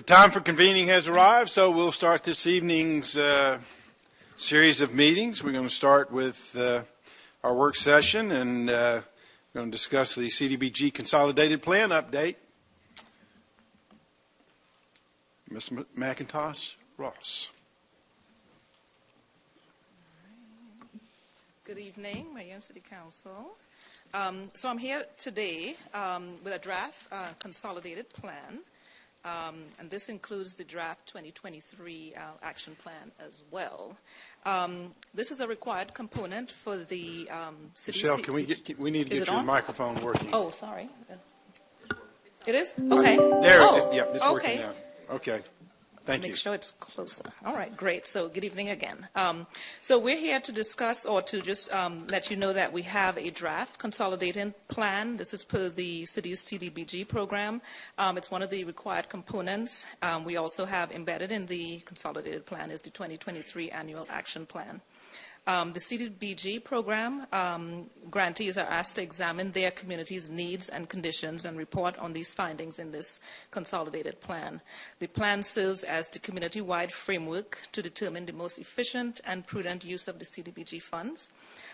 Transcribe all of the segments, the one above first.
The time for convening has arrived, so we'll start this evening's series of meetings. We're going to start with our work session, and we're going to discuss the CDBG Consolidated Plan update. Ms. McIntosh Ross. Good evening, Mayor and City Council. So I'm here today with a draft consolidated plan. And this includes the draft 2023 action plan as well. This is a required component for the city. Michelle, we need to get your microphone working. Oh, sorry. It is? Okay. There it is. Yep, it's working now. Okay. Thank you. Make sure it's closer. All right, great. So good evening again. So we're here to discuss or to just let you know that we have a draft consolidated plan. This is per the city's CDBG program. It's one of the required components. We also have embedded in the consolidated plan is the 2023 annual action plan. The CDBG program grantees are asked to examine their community's needs and conditions and report on these findings in this consolidated plan. The plan serves as the community-wide framework to determine the most efficient and prudent use of the CDBG funds.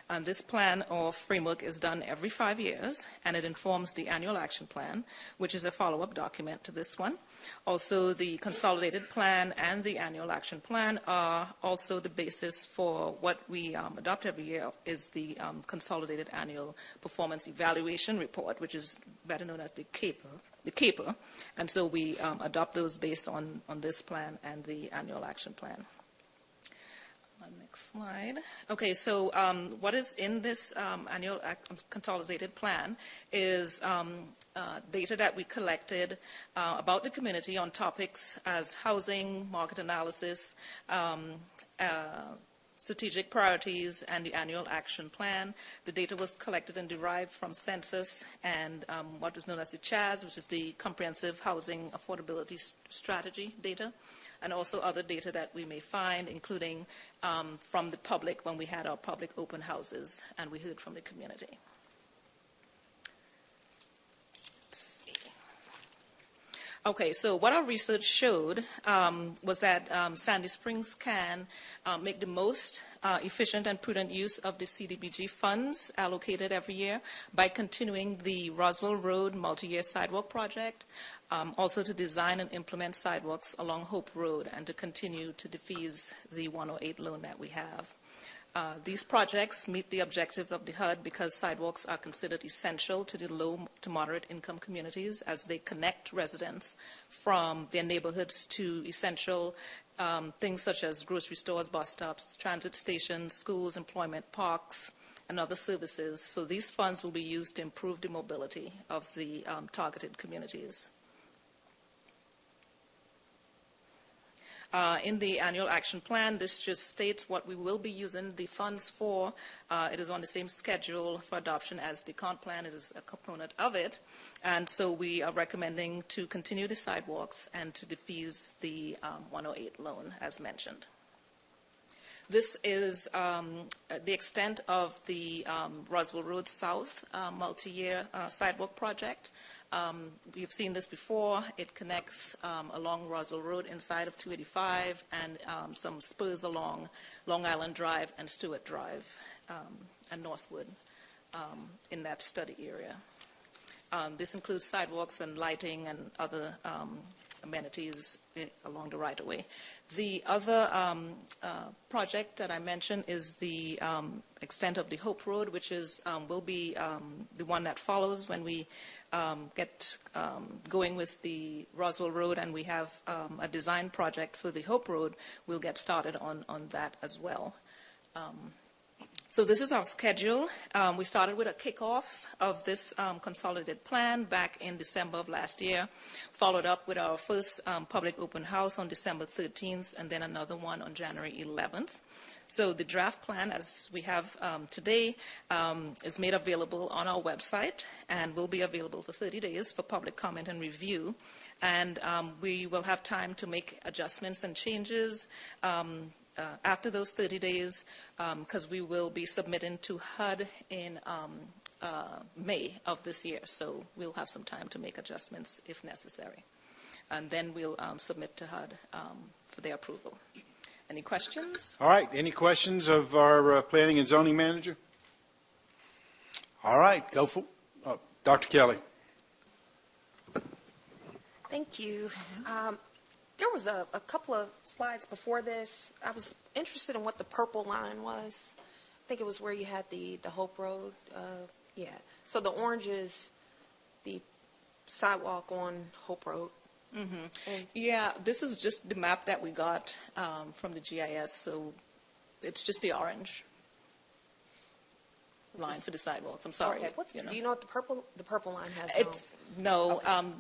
And this plan or framework is done every 5 years, and it informs the annual action plan, which is a follow-up document to this one. Also, the consolidated plan and the annual action plan are also the basis for what we adopt every year is the consolidated annual performance evaluation report, which is better known as the CAPER. And so we adopt those based on this plan and the annual action plan. Next slide. Okay, so what is in this annual consolidated plan is data that we collected about the community on topics as housing, market analysis, strategic priorities, and the annual action plan. The data was collected and derived from census and what is known as the CHAS, which is the Comprehensive Housing Affordability Strategy data, and also other data that we may find, including from the public when we had our public open houses and we heard from the community. Let's see. Okay, so what our research showed was that Sandy Springs can make the most efficient and prudent use of the CDBG funds allocated every year by continuing the Roswell Road multi-year sidewalk project, also to design and implement sidewalks along Hope Road and to continue to defease the 108 loan that we have. These projects meet the objective of the HUD because sidewalks are considered essential to the low to moderate income communities as they connect residents from their neighborhoods to essential things such as grocery stores, bus stops, transit stations, schools, employment, parks, and other services. So these funds will be used to improve the mobility of the targeted communities. In the annual action plan, this just states what we will be using the funds for. It is on the same schedule for adoption as the comp plan. It is a component of it. And so we are recommending to continue the sidewalks and to defease the 108 loan as mentioned. This is the extent of the Roswell Road South multi-year sidewalk project. We've seen this before. It connects along Roswell Road inside of 285 and some spurs along Long Island Drive and Stewart Drive and Northwood in that study area. This includes sidewalks and lighting and other amenities along the right-of-way. The other project that I mentioned is the extent of the Hope Road, which is will be the one that follows when we get going with the Roswell Road, and we have a design project for the Hope Road. We'll get started on that as well. So this is our schedule. We started with a kickoff of this consolidated plan back in December of last year, followed up with our first public open house on December 13th, and then another one on January 11th. So the draft plan, as we have today, is made available on our website and will be available for 30 days for public comment and review. And we will have time to make adjustments and changes after those 30 days, because we will be submitting to HUD in May of this year. So we'll have some time to make adjustments if necessary. and then we'll submit to HUD for their approval. Any questions? All right, any questions of our planning and zoning manager? All right, go for Dr. Kelly. Thank you. There was a couple of slides before this. I was interested in what the purple line was. I think it was where you had the Hope Road. Yeah. So the orange is the sidewalk on Hope Road. Mm-hmm. Yeah, this is just the map that we got from the GIS, so it's just the orange line for the sidewalks. I'm sorry. Okay. Do you know what the purple line has? It's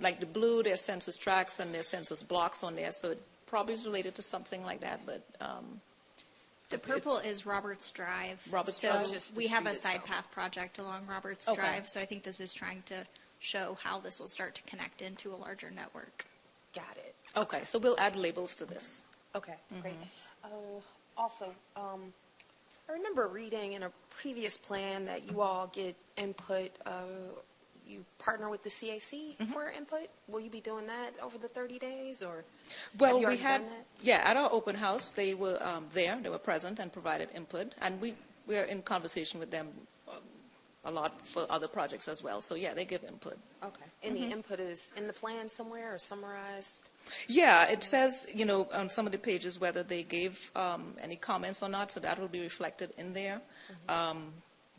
like the blue, there's census tracts and there's census blocks on there, so it probably is related to something like that. But the purple is Roberts Drive. Roberts so Drive. we have a itself. side path project along Roberts Okay. Drive. So I think this is trying to show how this will start to connect into a larger network. Got it. Okay, so we'll add labels to this. Okay, great. Also, I remember reading in a previous plan that you all get input, you partner with the CAC for input. Will you be doing that over the 30 days, or Well, have you we already had, done that? yeah, at our open house, they were there, they were present and provided input, and we are in conversation with them a lot for other projects as well. So, yeah, they give input. Okay. And the input is in the plan somewhere or summarized? Yeah, it says, on some of the pages whether they gave any comments or not, so that will be reflected in there.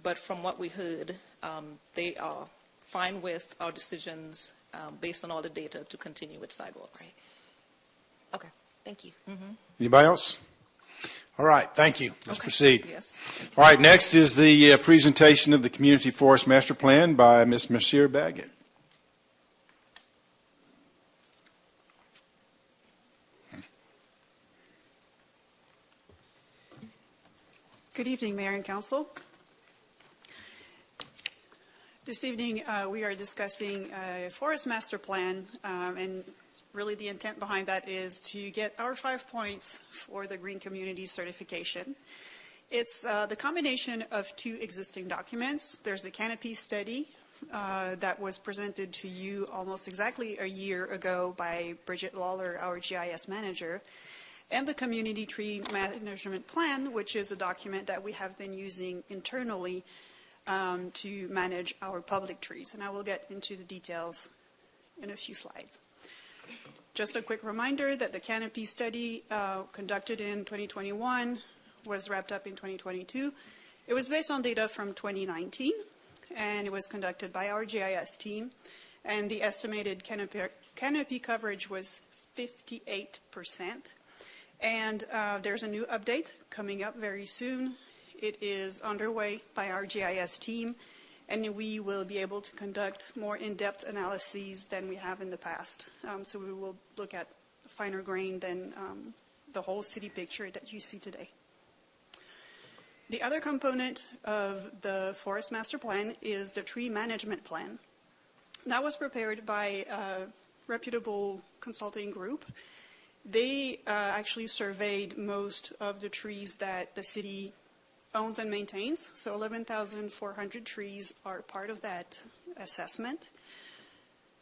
But from what we heard, they are fine with our decisions based on all the data to continue with sidewalks. Right. Okay. Thank you. Anybody else? All right, thank you. Let's proceed. Yes. All right, next is the presentation of the Community Forest Master Plan by Ms. Monsieur Baggett. Good evening, Mayor and Council. This evening, we are discussing a forest master plan, and really the intent behind that is to get our 5 points for the Green Community certification. It's the combination of 2 existing documents. There's the canopy study that was presented to you almost exactly a year ago by Bridget Lawler, our GIS manager, and the Community Tree Management Plan, which is a document that we have been using internally to manage our public trees. And I will get into the details in a few slides. Just a quick reminder that the canopy study conducted in 2021 was wrapped up in 2022. It was based on data from 2019, and it was conducted by our GIS team. And the estimated canopy coverage was 58%. And there's a new update coming up very soon. It is underway by our GIS team, and we will be able to conduct more in-depth analyses than we have in the past. So we will look at finer grain than the whole city picture that you see today. The other component of the Forest Master Plan is the Tree Management Plan. That was prepared by a reputable consulting group. They actually surveyed most of the trees that the city owns and maintains. So 11,400 trees are part of that assessment.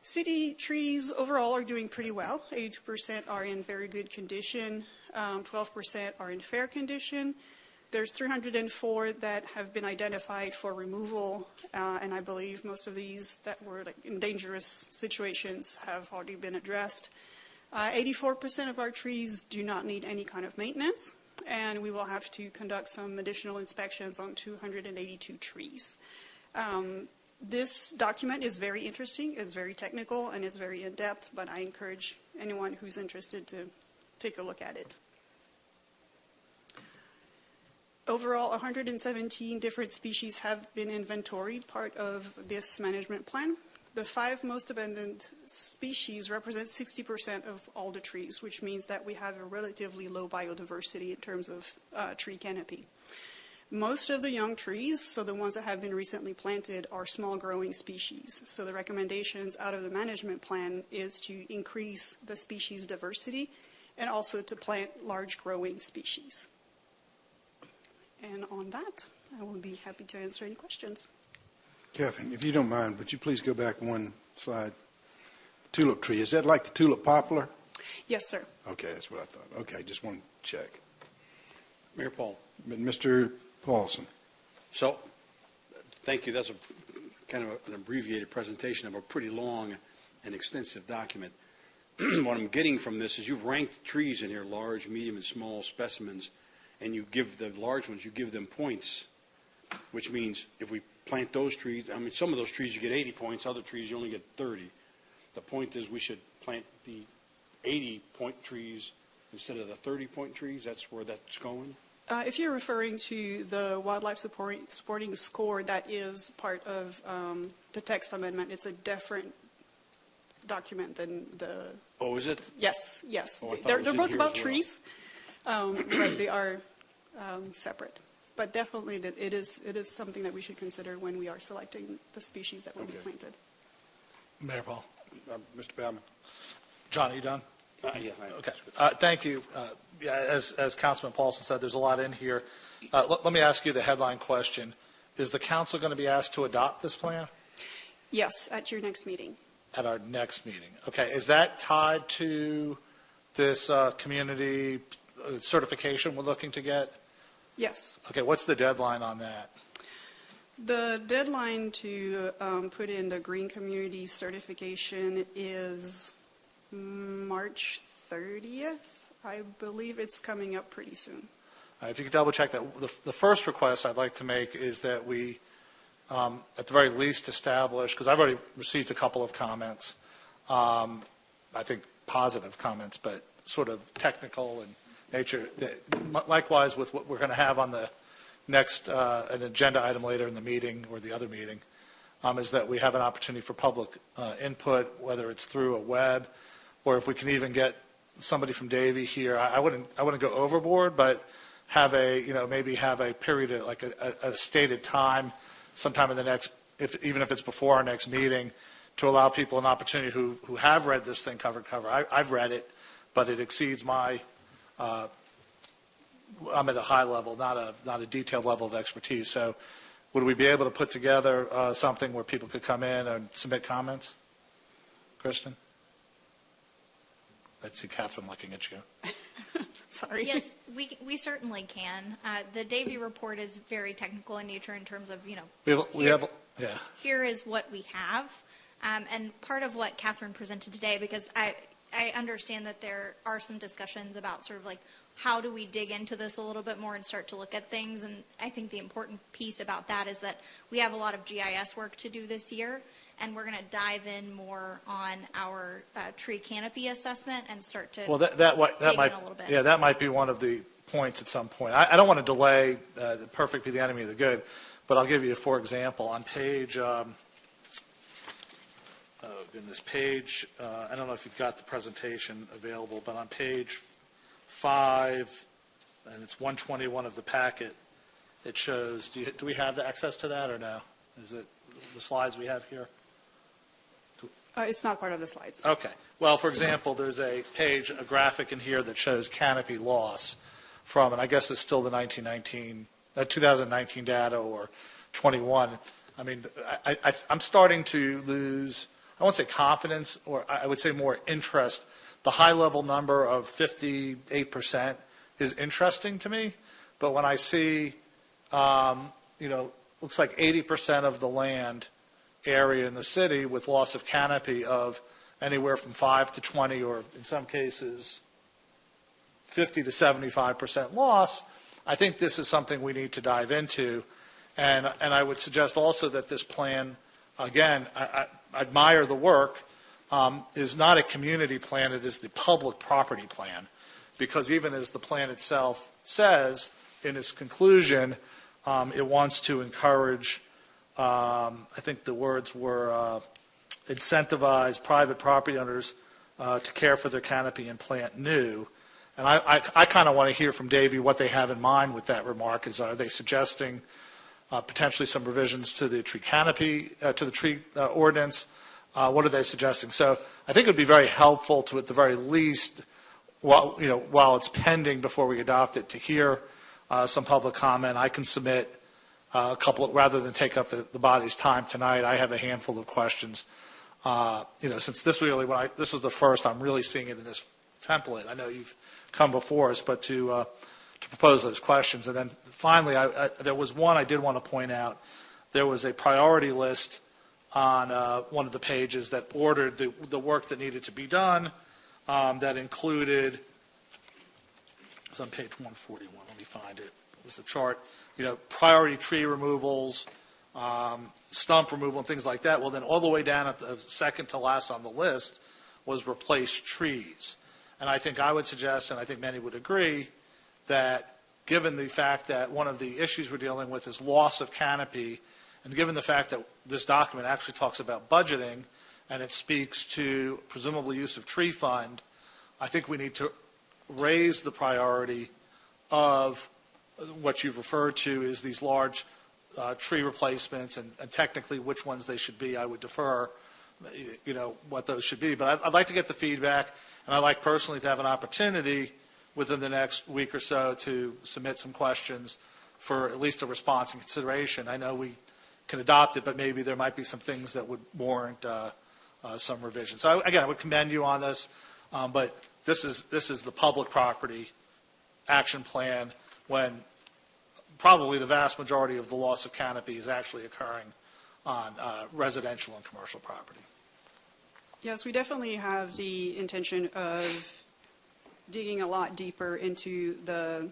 City trees overall are doing pretty well. 82% are in very good condition. 12% are in fair condition. There's 304 that have been identified for removal, and I believe most of these that were in dangerous situations have already been addressed. 84% of our trees do not need any kind of maintenance, and we will have to conduct some additional inspections on 282 trees. This document is very interesting, it's very technical, and it's very in-depth, but I encourage anyone who's interested to take a look at it. Overall, 117 different species have been inventoried, part of this management plan. The 5 most abundant species represent 60% of all the trees, which means that we have a relatively low biodiversity in terms of tree canopy. Most of the young trees, so the ones that have been recently planted, are small growing species. So the recommendations out of the management plan is to increase the species diversity and also to plant large growing species. And on that, I will be happy to answer any questions. Catherine, if you don't mind, would you please go back one slide tulip tree. Is that like the tulip poplar? Yes, sir. Okay, that's what I thought. Okay, just wanted to check. Mayor Paul. Mr. Paulson. So, thank you. That's kind of an abbreviated presentation of a pretty long and extensive document. What I'm getting from this is you've ranked trees in here, large, medium, and small specimens, and you give the large ones, you give them points, which means if we plant those trees, I mean, some of those trees you get 80 points, other trees you only get 30. The point is we should plant the 80-point trees instead of the 30-point trees. That's where that's going. If you're referring to the wildlife supporting score, that is part of the text amendment. It's a different document than the. Oh, is it? Yes. Oh, I thought it They're was in both here about as well. trees, but they are separate. But definitely, it is something that we should consider when we are selecting the species that will be Okay. planted. Mayor Paul. Mr. Baumann. John, are you done? Yeah. Okay. Thank you. Yeah, as Councilman Paulson said, there's a lot in here. Let me ask you the headline question. Is the council going to be asked to adopt this plan Yes, at your next meeting. at our next meeting? Okay. Is that tied to this community certification we're looking to get? Yes. Okay. What's the deadline on that? The deadline to put in the green community certification is March 30th. I believe it's coming up pretty soon. If you could double check that. The first request I'd like to make is that we, at the very least, establish, because I've already received a couple of comments, I think positive comments, but sort of technical in nature. Likewise with what we're going to have on the next, an agenda item later in the meeting or the other meeting, is that we have an opportunity for public input, whether it's through a web or if we can even get somebody from Davie here. I wouldn't go overboard, but have maybe have a period of like a stated time sometime in the next, even if it's before our next meeting, to allow people an opportunity who have read this thing cover to cover. I've read it, but it exceeds my, I'm at a high level, not a detailed level of expertise. So would we be able to put together something where people could come in and submit comments? Kristen? I see Catherine looking at you. Sorry. Yes, we certainly can. The Davie report is very technical in nature in terms of, Yeah. here is what we have. And part of what Catherine presented today, because I understand that there are some discussions about sort of like, how do we dig into this a little bit more and start to look at things? And I think the important piece about that is that we have a lot of GIS work to do this year, and we're going to dive in more on our tree canopy assessment and start to Well, dig might, in a little bit. yeah, that might be one of the points at some point. I don't want to delay the perfect be the enemy of the good, but I'll give you, for example, on page, page, I don't know if you've got the presentation available, but on page 5, and it's 121 of the packet, it shows, do we have the access to that or no? Is it the slides we have here? It's not part of the slides. Okay. Well, for example, there's a page, a graphic in here that shows canopy loss from, and I guess it's still the 2019 data or 21. I mean, I'm starting to lose, I won't say confidence, or I would say more interest. The high-level number of 58% is interesting to me, but when I see, looks like 80% of the land area in the city with loss of canopy of anywhere from 5 to 20, or in some cases 50 to 75% loss, I think this is something we need to dive into. And I would suggest also that this plan, again, I admire the work, is not a community plan, it is the public property plan. Because even as the plan itself says in its conclusion, it wants to encourage, I think the words were incentivize private property owners to care for their canopy and plant new. And I kind of want to hear from Davie what they have in mind with that remark. Are they suggesting potentially some revisions to the tree canopy, to the tree ordinance? What are they suggesting? So I think it would be very helpful to, at the very least, while it's pending before we adopt it, to hear some public comment. I can submit a couple, rather than take up the body's time tonight. I have a handful of questions Since this really, this was the first I'm really seeing it in this template. I know you've come before us, but to propose those questions. And then finally, there was one I did want to point out. There was a priority list on one of the pages that ordered the work that needed to be done, that included, it's on page 141, let me find it. It was the chart, priority tree removals, stump removal and things like that. Well, then all the way down at the second to last on the list was replace trees. And I think I would suggest, and I think many would agree, that given the fact that one of the issues we're dealing with is loss of canopy, and given the fact that this document actually talks about budgeting, and it speaks to presumably use of tree fund, I think we need to raise the priority of what you've referred to as these large tree replacements, and technically which ones they should be. I would defer, what those should be. But I'd like to get the feedback, and I'd like personally to have an opportunity within the next week or so to submit some questions for at least a response and consideration. I know we can adopt it, but maybe there might be some things that would warrant some revision. So again, I would commend you on this, but this is the public property action plan when probably the vast majority of the loss of canopy is actually occurring on residential and commercial property. Yes, we definitely have the intention of digging a lot deeper into the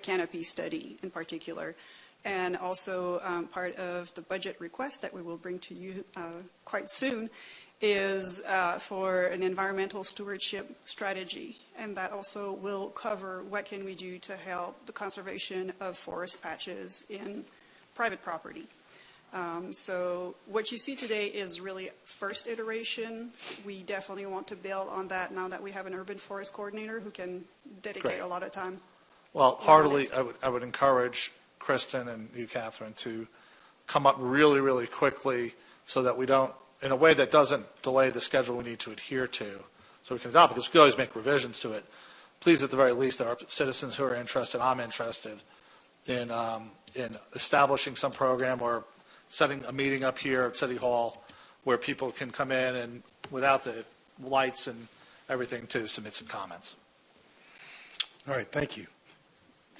canopy study in particular. And also part of the budget request that we will bring to you quite soon is for an environmental stewardship strategy. And that also will cover what can we do to help the conservation of forest patches in private property. So what you see today is really first iteration. We definitely want to build on that now that we have an urban forest coordinator who can dedicate Great. a lot of time. Well, heartily, I would encourage Kristen and you, Catherine, to come up really, really quickly so that we don't, in a way that doesn't delay the schedule we need to adhere to, so we can adopt it, because we can always make revisions to it. Please, at the very least, there are citizens who are interested, I'm interested, in establishing some program or setting a meeting up here at City Hall where people can come in and, without the lights and everything, to submit some comments. All right, thank you.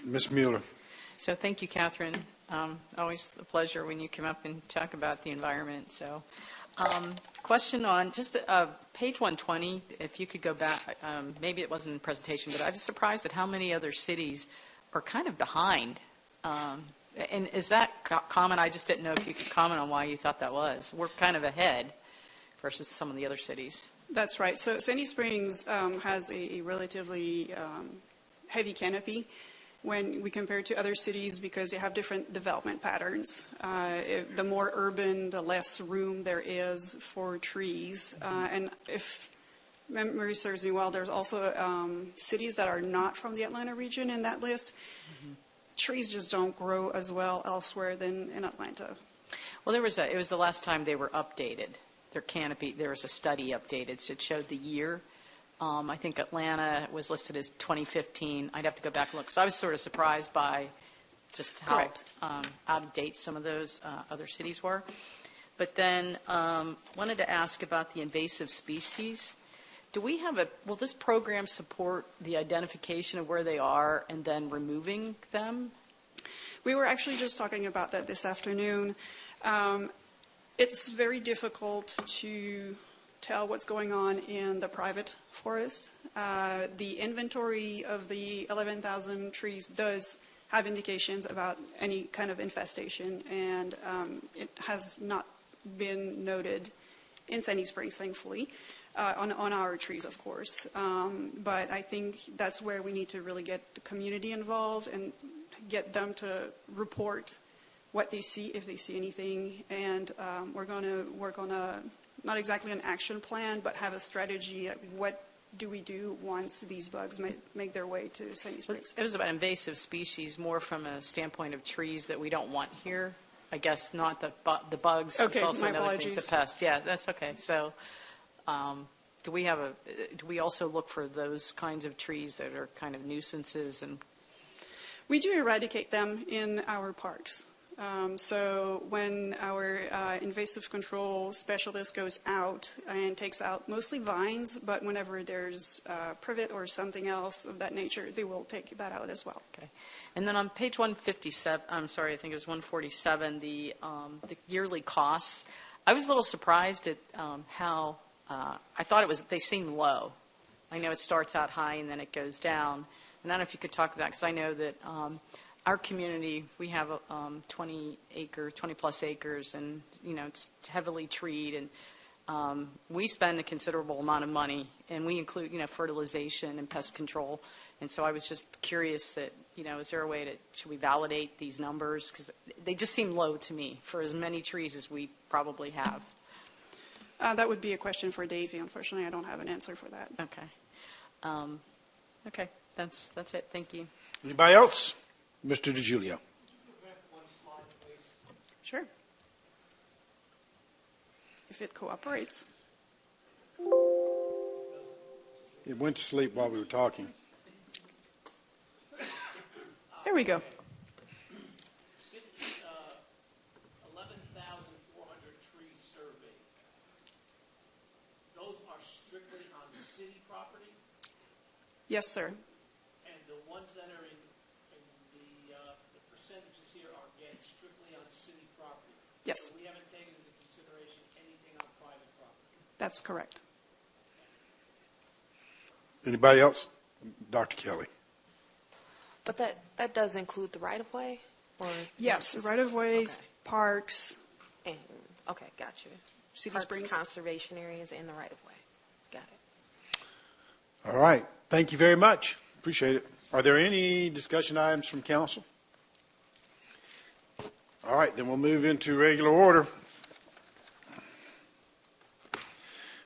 Ms. Mueller. So thank you, Catherine. Always a pleasure when you come up and talk about the environment. So question on just page 120, if you could go back, maybe it wasn't in the presentation, but I was surprised at how many other cities are kind of behind. And is that common? I just didn't know if you could comment on why you thought that was. We're kind of ahead versus some of the other cities. That's right. So Sandy Springs has a relatively heavy canopy when we compare it to other cities because they have different development patterns. The more urban, the less room there is for trees. And if memory serves me well, there's also cities that are not from the Atlanta region in that list. Mm-hmm. Trees just don't grow as well elsewhere than in Atlanta. Well, it was the last time they were updated. Their canopy, there was a study updated, so it showed the year. I think Atlanta was listed as 2015. I'd have to go back and look. So I was sort of surprised by just how out of date some of those other cities were. But then wanted to ask about the invasive species. Do we have will this program support the identification of where they are and then removing them? We were actually just talking about that this afternoon. It's very difficult to tell what's going on in the private forest. The inventory of the 11,000 trees does have indications about any kind of infestation, and it has not been noted in Sandy Springs, thankfully, on our trees, of course. But I think that's where we need to really get the community involved and get them to report what they see, if they see anything. And we're going to work on not exactly an action plan, but have a strategy. What do we do once these bugs make their way to Sandy Springs? It was about invasive species, more from a standpoint of trees that we don't want here. I guess not the bugs. Okay, it's also my another apologies. thing, the pest. Yeah, that's okay. So do we also look for those kinds of trees that are kind of nuisances? And we do eradicate them in our parks. So when our invasive control specialist goes out and takes out mostly vines, but whenever there's privet or something else of that nature, they will take that out as well. Okay. And then on page 157, I'm sorry, I think it was 147, the yearly costs. I was a little surprised at how, I thought they seemed low. I know it starts out high and then it goes down. And I don't know if you could talk to that, because I know that our community, we have 20 plus acres, and, it's heavily treed, and we spend a considerable amount of money, and we include, fertilization and pest control. And so I was just curious that, is there a way should we validate these numbers? Because they just seem low to me for as many trees as we probably have. That would be a question for Davey. Unfortunately, I don't have an answer for that. Okay. Okay, that's it. Thank you. Anybody else? Mr. DiGiulio. Sure. If it cooperates. It went to sleep while we were talking. There we go. 11,400 trees surveyed. Those are strictly on city property, Yes, sir. and the ones that are in the percentages here are, again, strictly on city property. Yes, So we haven't taken into consideration anything on private property. that's correct. Anybody else? Dr. Kelly. But that does include the right-of-way? Or Yes, right-of-ways, Okay. parks, And, okay, got you. City Parks, Springs. conservation areas, and the right-of-way. Got it. All right. Thank you very much. Appreciate it. Are there any discussion items from council? All right, then we'll move into regular order.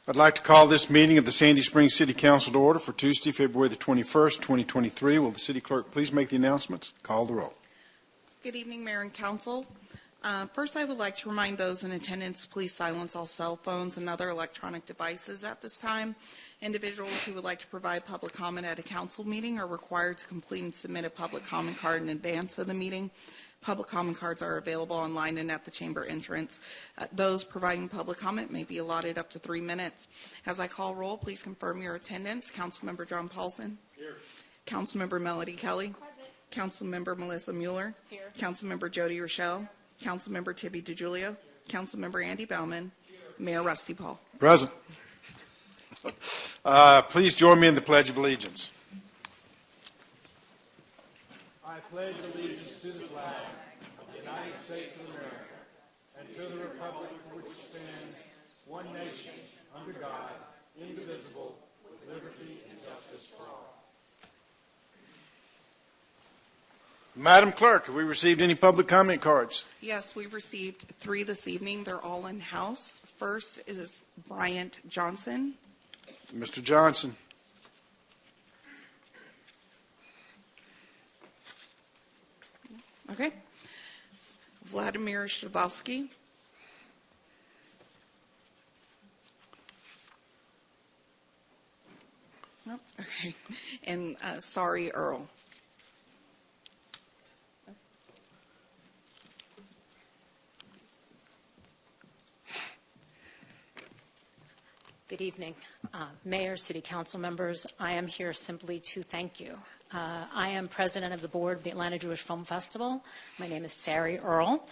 I'd like to call this meeting of the Sandy Springs City Council to order for Tuesday, February the 21st, 2023. Will the city clerk please make the announcements? Call the roll. Good evening, Mayor and Council. First, I would like to remind those in attendance, please silence all cell phones and other electronic devices at this time. Individuals who would like to provide public comment at a council meeting are required to complete and submit a public comment card in advance of the meeting. Public comment cards are available online and at the chamber entrance. Those providing public comment may be allotted up to 3 minutes. As I call roll, please confirm your attendance. Councilmember John Paulson. Here. Councilmember Melody Kelly. Present. Councilmember Melissa Mueller. Here. Councilmember Jody Rochelle. Councilmember Tibby DiGiulio. Councilmember Andy Bauman. Here. Mayor Rusty Paul. Present. Please join me in the Pledge of Allegiance. I pledge allegiance to the flag of the United States of America and to the republic for which it stands, one nation, under God, indivisible, with liberty and justice for all. Madam Clerk, have we received any public comment cards? Yes, we've received 3 this evening. They're all in-house. First is Bryant Johnson. Mr. Johnson. Okay. Vladimir Shavovsky. Nope. Okay. And Sorry Earl. Good evening, Mayor, City Council members. I am here simply to thank you. I am president of the board of the Atlanta Jewish Film Festival. My name is Sari Earl,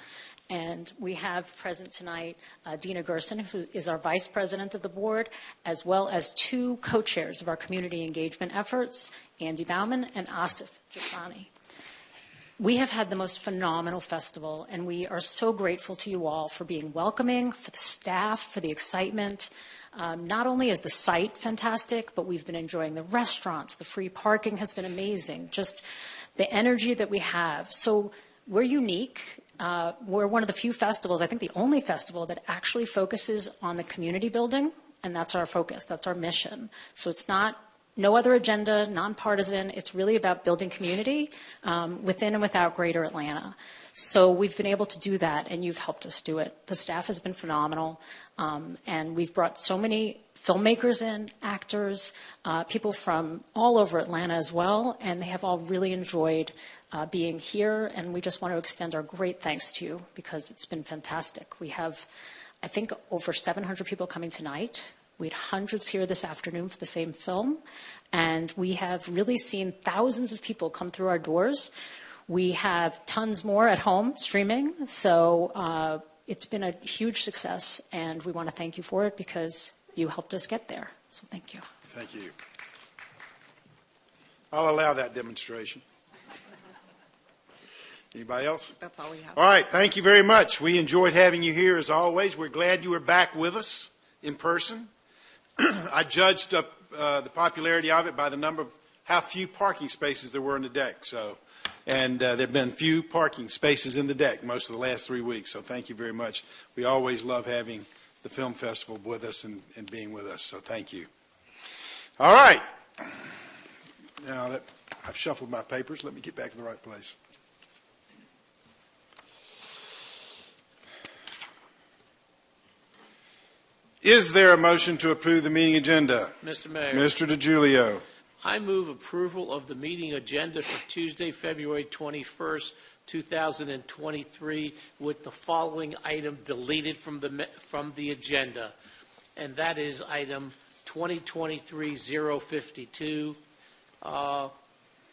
and we have present tonight Dina Gerson, who is our vice president of the board, as well as 2 co-chairs of our community engagement efforts, Andy Bauman and Asif Jasani. We have had the most phenomenal festival, and we are so grateful to you all for being welcoming, for the staff, for the excitement. Not only is the site fantastic, but we've been enjoying the restaurants. The free parking has been amazing. Just the energy that we have. So we're unique. We're one of the few festivals, I think the only festival, that actually focuses on the community building, and that's our focus. That's our mission. So it's not No other agenda, nonpartisan. It's really about building community within and without Greater Atlanta. So we've been able to do that, and you've helped us do it. The staff has been phenomenal, and we've brought so many filmmakers in, actors, people from all over Atlanta as well, and they have all really enjoyed being here, and we just want to extend our great thanks to you because it's been fantastic. We have, I think, over 700 people coming tonight. We had hundreds here this afternoon for the same film, and we have really seen thousands of people come through our doors. We have tons more at home streaming, so it's been a huge success, and we want to thank you for it because you helped us get there. So thank you. Thank you. I'll allow that demonstration. Anybody else? That's all we have. All right, thank you very much. We enjoyed having you here as always. We're glad you were back with us in person. I judged the popularity of it by the number of how few parking spaces there were in the deck. And there have been few parking spaces in the deck most of the last 3 weeks. So thank you very much. We always love having the film festival with us and being with us. So thank you. All right. Now that I've shuffled my papers, let me get back to the right place. Is there a motion to approve the meeting agenda? Mr. Mayor. Mr. DiGiulio. I move approval of the meeting agenda for Tuesday, February 21st, 2023, with the following item deleted from the agenda, and that is item 2023-052,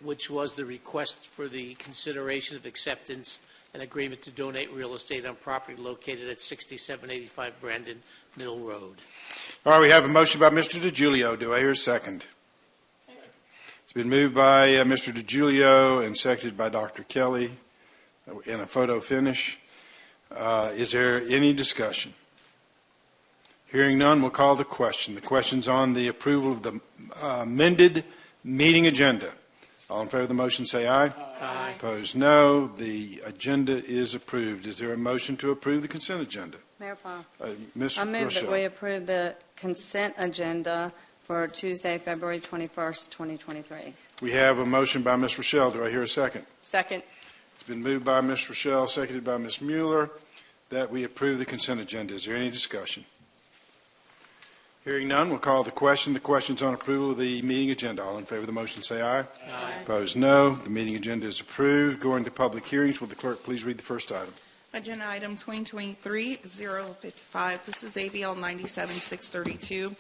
which was the request for the consideration of acceptance and agreement to donate real estate on property located at 6785 Brandon Mill Road. All right, we have a motion by Mr. DiGiulio. Do I hear a second? It's been moved by Mr. DiGiulio and seconded by Dr. Kelly in a photo finish. Is there any discussion? Hearing none, we'll call the question. The question's on the approval of the amended meeting agenda. All in favor of the motion say aye. Aye. Opposed, no. The agenda is approved. Is there a motion to approve the consent agenda? Mayor Paul, Ms. I move Rochelle. that we approve the consent agenda for Tuesday, February 21st, 2023. We have a motion by Ms. Rochelle. Do I hear a second? Second. It's been moved by Ms. Rochelle, seconded by Ms. Mueller, that we approve the consent agenda. Is there any discussion? Hearing none, we'll call the question. The question's on approval of the meeting agenda. All in favor of the motion say aye. Aye. Opposed, no. The meeting agenda is approved. Going to public hearings, will the clerk please read the first item? Agenda item 2023-055. This is ABL 97632.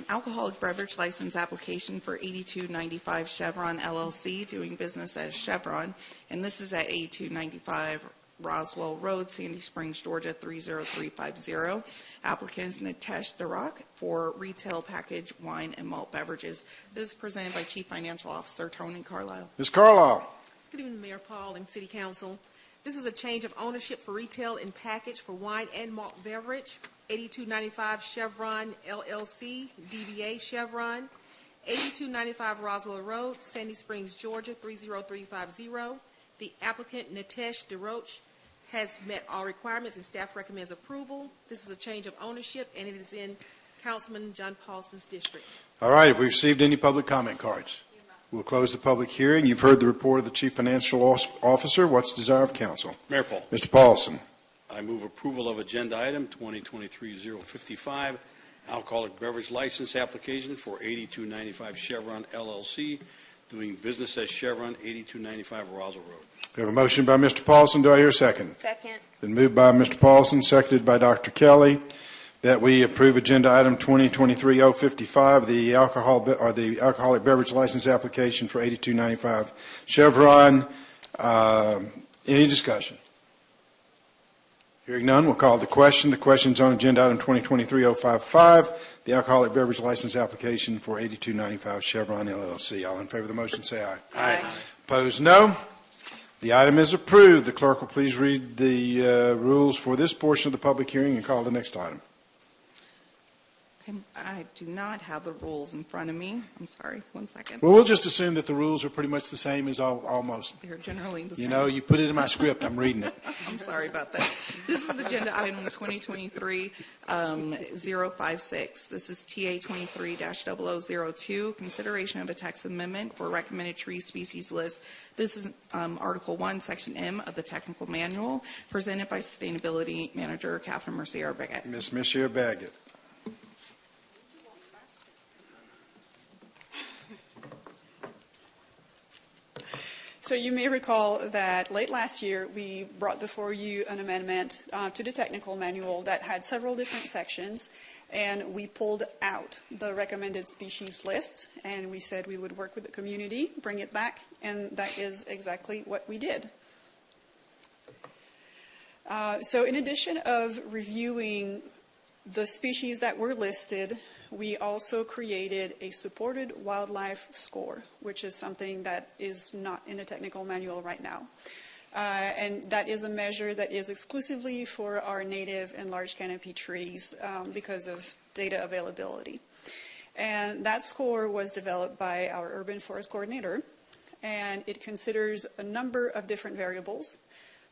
Alcoholic beverage license application for 8295 Chevron LLC, doing business as Chevron. And this is at 8295 Roswell Road, Sandy Springs, Georgia 30350. Applicant is Nitesh Darak for retail packaged wine and malt beverages. This is presented by Chief Financial Officer Tony Carlisle. Ms. Carlisle. Good evening, Mayor Paul and City Council. This is a change of ownership for retail and package for wine and malt beverage. 8295 Chevron LLC, DBA Chevron. 8295 Roswell Road, Sandy Springs, Georgia 30350. The applicant, Nitesh Daroch, has met all requirements and staff recommends approval. This is a change of ownership and it is in Councilman John Paulson's district. All right, have we received any public comment cards? We'll close the public hearing. You've heard the report of the Chief Financial Officer. What's the desire of council? Mayor Paul. Mr. Paulson. I move approval of agenda item 2023-055, alcoholic beverage license application for 8295 Chevron LLC, doing business as Chevron, 8295 Roswell Road. We have a motion by Mr. Paulson. Do I hear a second? Second. Been moved by Mr. Paulson, seconded by Dr. Kelly, that we approve agenda item 2023-055, the alcoholic beverage license application for 8295 Chevron. Any discussion? Hearing none, we'll call the question. The question's on agenda item 2023-055, the alcoholic beverage license application for 8295 Chevron LLC. All in favor of the motion say aye. Aye. Opposed, no. The item is approved. The clerk will please read the rules for this portion of the public hearing and call the next item. I do not have the rules in front of me. I'm sorry, one second. Well, we'll just assume that the rules are pretty much the same as almost. They're generally the same. You know, you put it in my script, I'm reading it. I'm sorry about that. This is agenda item 2023-056. This is TA 23-0002, consideration of a text amendment for recommended tree species list. This is Article 1, Section M of the technical manual, presented by Sustainability Manager Catherine Mercier-Baggett. Ms. Mercier-Baggett. So you may recall that late last year, we brought before you an amendment to the technical manual that had several different sections, and we pulled out the recommended species list, and we said we would work with the community, bring it back, and that is exactly what we did. So in addition of reviewing the species that were listed, we also created a supported wildlife score, which is something that is not in a technical manual right now. And that is a measure that is exclusively for our native and large canopy trees because of data availability. And that score was developed by our urban forest coordinator, and it considers a number of different variables.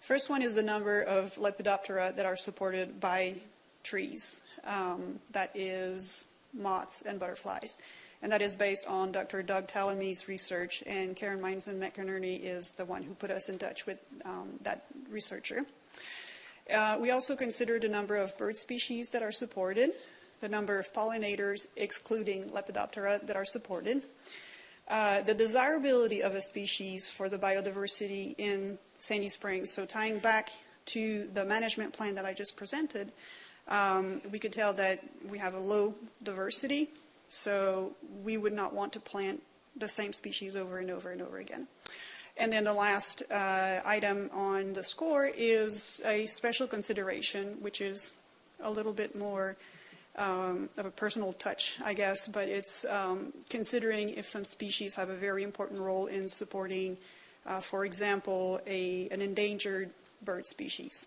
First one is the number of Lepidoptera that are supported by trees. That is moths and butterflies. And that is based on Dr. Doug Tallamy's research, and Karen Meinson-McInerney is the one who put us in touch with that researcher. We also considered the number of bird species that are supported, the number of pollinators, excluding Lepidoptera, that are supported, the desirability of a species for the biodiversity in Sandy Springs. So tying back to the management plan that I just presented, we could tell that we have a low diversity, so we would not want to plant the same species over and over and over again. And then the last item on the score is a special consideration, which is a little bit more of a personal touch, I guess, but it's considering if some species have a very important role in supporting, for example, an endangered bird species.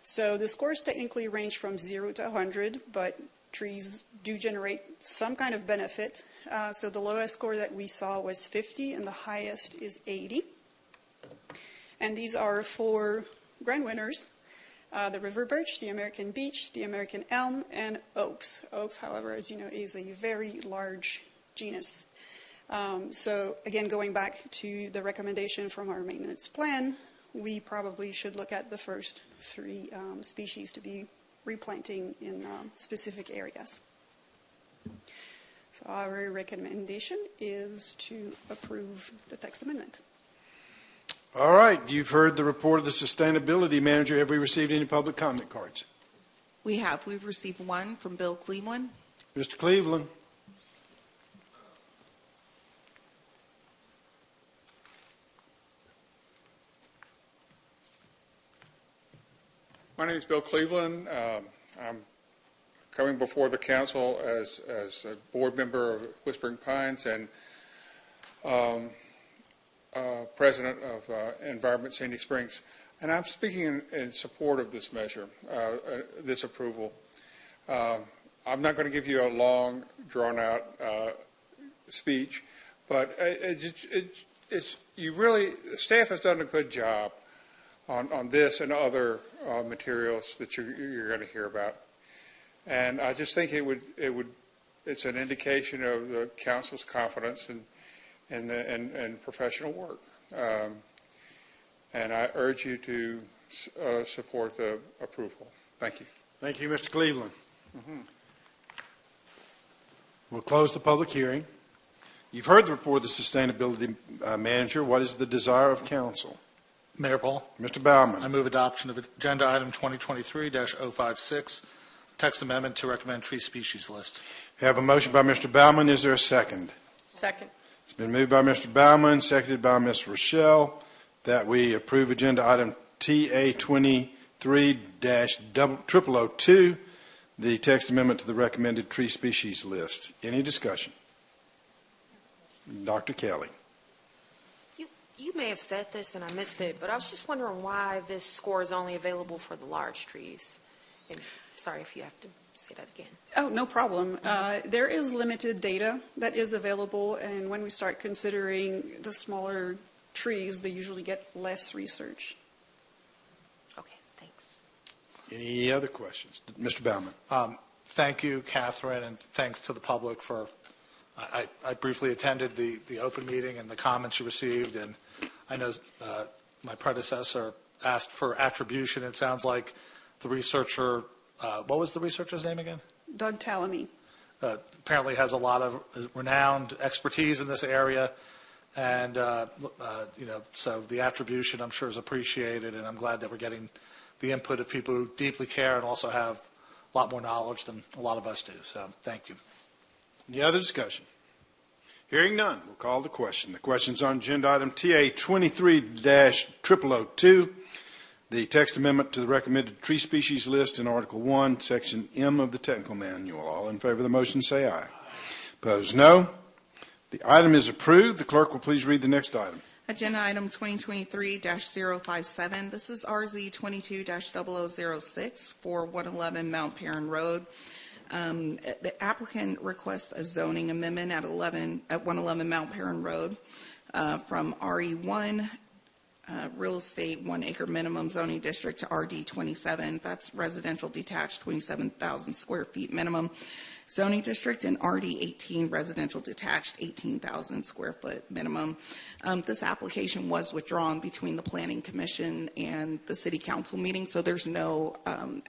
So the scores technically range from 0 to 100, but trees do generate some kind of benefit. So the lowest score that we saw was 50, and the highest is 80. And these are for grand winners: the river birch, the American beech, the American elm, and oaks. Oaks, however, as you know, is a very large genus. So again, going back to the recommendation from our maintenance plan, we probably should look at the first 3 species to be replanting in specific areas. So our recommendation is to approve the text amendment. All right, you've heard the report of the Sustainability Manager. Have we received any public comment cards? We have. We've received one from Bill Cleveland. Mr. Cleveland. My name is Bill Cleveland. I'm coming before the council as a board member of Whispering Pines and president of Environment Sandy Springs. And I'm speaking in support of this measure, this approval. I'm not going to give you a long, drawn-out speech, but staff has done a good job on this and other materials that you're going to hear about. And I just think it's an indication of the council's confidence in professional work. And I urge you to support the approval. Thank you. Thank you, Mr. Cleveland. We'll close the public hearing. You've heard the report of the Sustainability Manager. What is the desire of council? Mayor Paul. Mr. Baumann. I move adoption of agenda item 2023-056, text amendment to recommend tree species list. We have a motion by Mr. Baumann. Is there a second? Second. It's been moved by Mr. Baumann, seconded by Ms. Rochelle, that we approve agenda item TA 23-0002, the text amendment to the recommended tree species list. Any discussion? Dr. Kelly. You may have said this and I missed it, but I was just wondering why this score is only available for the large trees. And sorry if you have to say that again. Oh, no problem. There is limited data that is available, and when we start considering the smaller trees, they usually get less research. Okay, thanks. Any other questions? Mr. Baumann. Thank you, Catherine, and thanks to the public for, I briefly attended the open meeting and the comments you received, and I know my predecessor asked for attribution. It sounds like the researcher, what was the researcher's name again? Doug Tallamy. Apparently has a lot of renowned expertise in this area, and so the attribution, I'm sure, is appreciated, and I'm glad that we're getting the input of people who deeply care and also have a lot more knowledge than a lot of us do. So thank you. Any other discussion? Hearing none, we'll call the question. The question's on agenda item TA 23-0002, the text amendment to the recommended tree species list in Article 1, Section M of the Technical Manual. All in favor of the motion say aye. Opposed, no. The item is approved. The clerk will please read the next item. Agenda item 2023-057. This is RZ 22-0006 for 111 Mount Perrin Road. The applicant requests a zoning amendment at 111 Mount Perrin Road from RE1 real estate 1 acre minimum zoning district to RD 27. That's residential detached 27,000 square feet minimum zoning district, and RD 18 residential detached 18,000 square foot minimum. This application was withdrawn between the Planning Commission and the City Council meeting, so there's no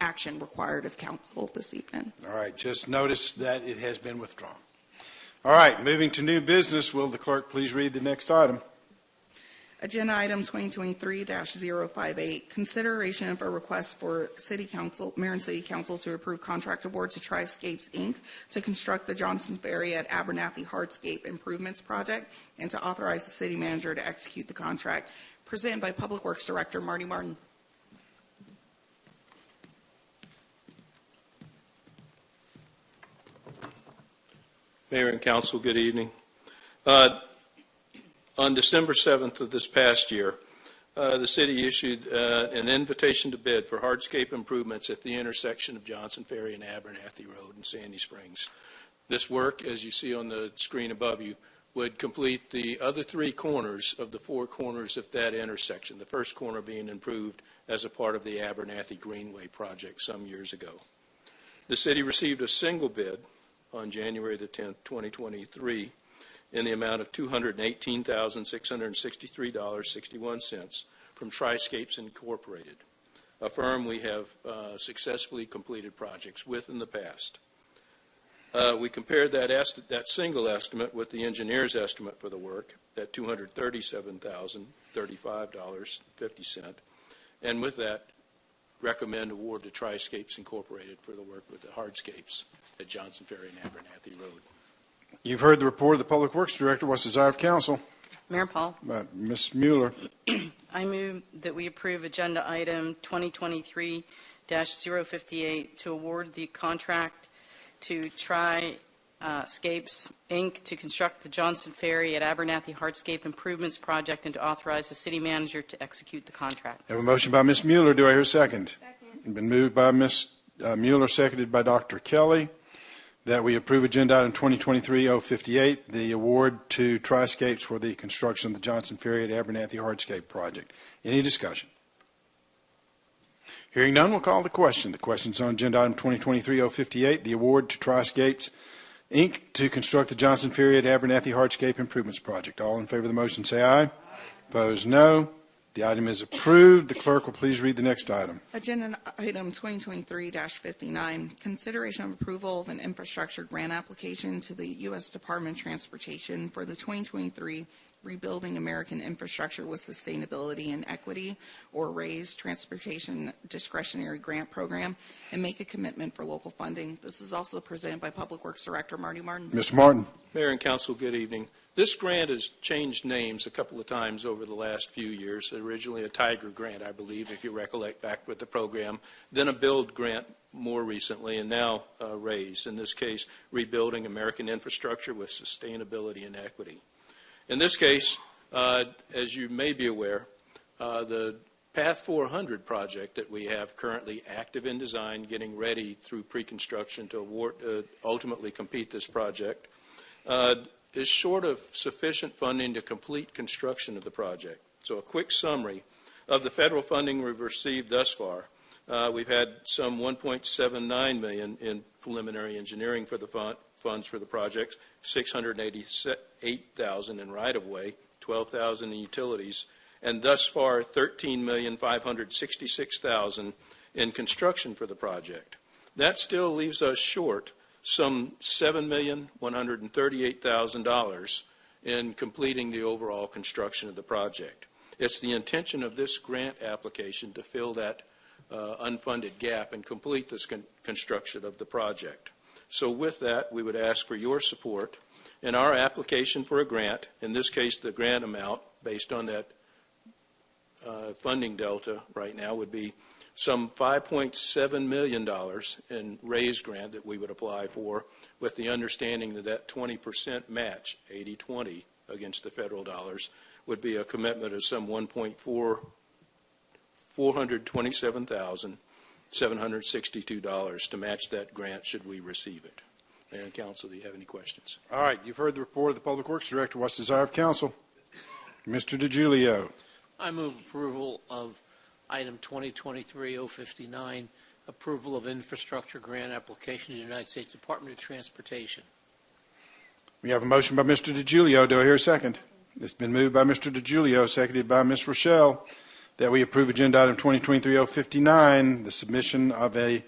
action required of council this evening. All right, just notice that it has been withdrawn. All right, moving to new business, will the clerk please read the next item? Agenda item 2023-058, consideration of a request for Mayor and City Council to approve contract award to Triscapes, Inc. to construct the Johnson Ferry at Abernathy Hardscape Improvements Project and to authorize the city manager to execute the contract. Presented by Public Works Director Marty Martin. Mayor and Council, good evening. On December 7th of this past year, the city issued an invitation to bid for hardscape improvements at the intersection of Johnson Ferry and Abernathy Road in Sandy Springs. This work, as you see on the screen above you, would complete the other 3 corners of the 4 corners of that intersection, the first corner being improved as a part of the Abernathy Greenway project some years ago. The city received a single bid on January the 10th, 2023, in the amount of $218,663.61 from Triscapes Incorporated, a firm we have successfully completed projects with in the past. We compared that single estimate with the engineer's estimate for the work at $237,035.50, and with that, recommend award to Triscapes Incorporated for the work with the hardscapes at Johnson Ferry and Abernathy Road. You've heard the report of the Public Works Director. What's the desire of council? Mayor Paul. Ms. Mueller. I move that we approve agenda item 2023-058 to award the contract to Triscapes, Inc. to construct the Johnson Ferry at Abernathy Hardscape Improvements Project and to authorize the city manager to execute the contract. I have a motion by Ms. Mueller. Do I hear a second? Second. Been moved by Ms. Mueller, seconded by Dr. Kelly, that we approve agenda item 2023-058, the award to Triscapes for the construction of the Johnson Ferry at Abernathy Hardscape project. Any discussion? Hearing none, we'll call the question. The question's on agenda item 2023-058, the award to Triscapes, Inc. to construct the Johnson Ferry at Abernathy Hardscape Improvements project. All in favor of the motion say aye. Opposed, no. The item is approved. The clerk will please read the next item. Agenda item 2023-59, consideration of approval of an infrastructure grant application to the U.S. Department of Transportation for the 2023 Rebuilding American Infrastructure with Sustainability and Equity, or RAISE, Transportation Discretionary Grant Program, and make a commitment for local funding. This is also presented by Public Works Director Marty Martin. Mr. Martin. Mayor and Council, good evening. This grant has changed names a couple of times over the last few years. Originally a Tiger grant, I believe, if you recollect back with the program, then a Build grant more recently, and now RAISE, in this case, Rebuilding American Infrastructure with Sustainability and Equity. In this case, as you may be aware, the Path 400 project that we have currently active in design, getting ready through pre-construction to ultimately complete this project, is short of sufficient funding to complete construction of the project. So a quick summary of the federal funding we've received thus far. We've had some $1.79 million in preliminary engineering for the funds for the project, $688,000 in right-of-way, $12,000 in utilities, and thus far $13,566,000 in construction for the project. That still leaves us short some $7,138,000 in completing the overall construction of the project. It's the intention of this grant application to fill that unfunded gap and complete this construction of the project. So with that, we would ask for your support in our application for a grant. In this case, the grant amount based on that funding delta right now would be some $5.7 million in raised grant that we would apply for, with the understanding that that 20% match, 80-20 against the federal dollars, would be a commitment of some $427,762 to match that grant should we receive it. Mayor and Council, do you have any questions? All right, you've heard the report of the Public Works Director. What's the desire of Council? Mr. DiGiulio. I move approval of item 2023-059, approval of infrastructure grant application to the United States Department of Transportation. We have a motion by Mr. DiGiulio. Do I hear a second? It's been moved by Mr. DiGiulio, seconded by Ms. Rochelle, that we approve agenda item 2023-059, the submission of a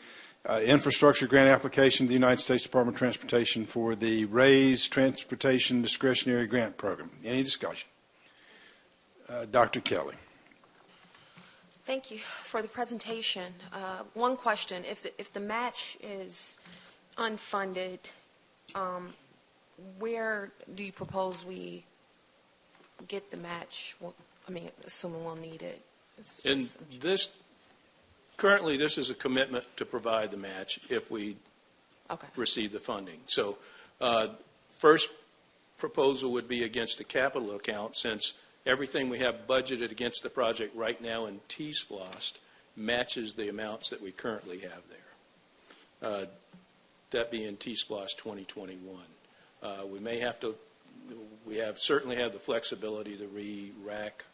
infrastructure grant application to the United States Department of Transportation for the Raised Transportation Discretionary Grant Program. Any discussion? Dr. Kelly. Thank you for the presentation. One question: if the match is unfunded, where do you propose we get the match? I mean, assuming we'll need it. Currently, this is a commitment to provide the match if we receive the funding. So, first proposal would be against the capital account, since everything we have budgeted against the project right now in T-SPLOST matches the amounts that we currently have there. That being T-SPLOST 2021. We certainly have the flexibility to re-rack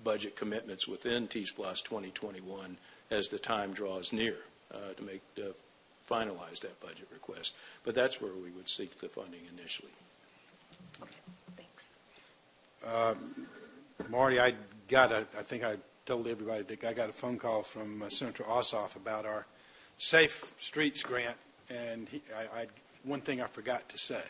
budget commitments within T-SPLOST 2021 as the time draws near to finalize that budget request. But that's where we would seek the funding initially. Okay, thanks. Marty, I think I told everybody that I got a phone call from Senator Ossoff about our Safe Streets grant, and one thing I forgot to say.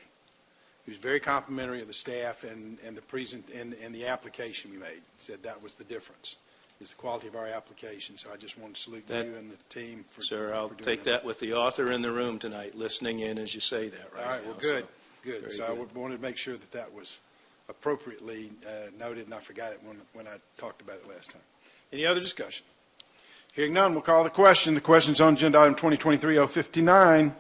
He was very complimentary of the staff and the application we made. He said that was the difference, is the quality of our application. So I just want to salute you and the team for Sir, I'll take that with the author in the room tonight, listening in as you say that right now. All right, well, good. So I wanted to make sure that was appropriately noted, and I forgot it when I talked about it last time. Any other discussion? Hearing none, we'll call the question. The question is on agenda item 2023-059,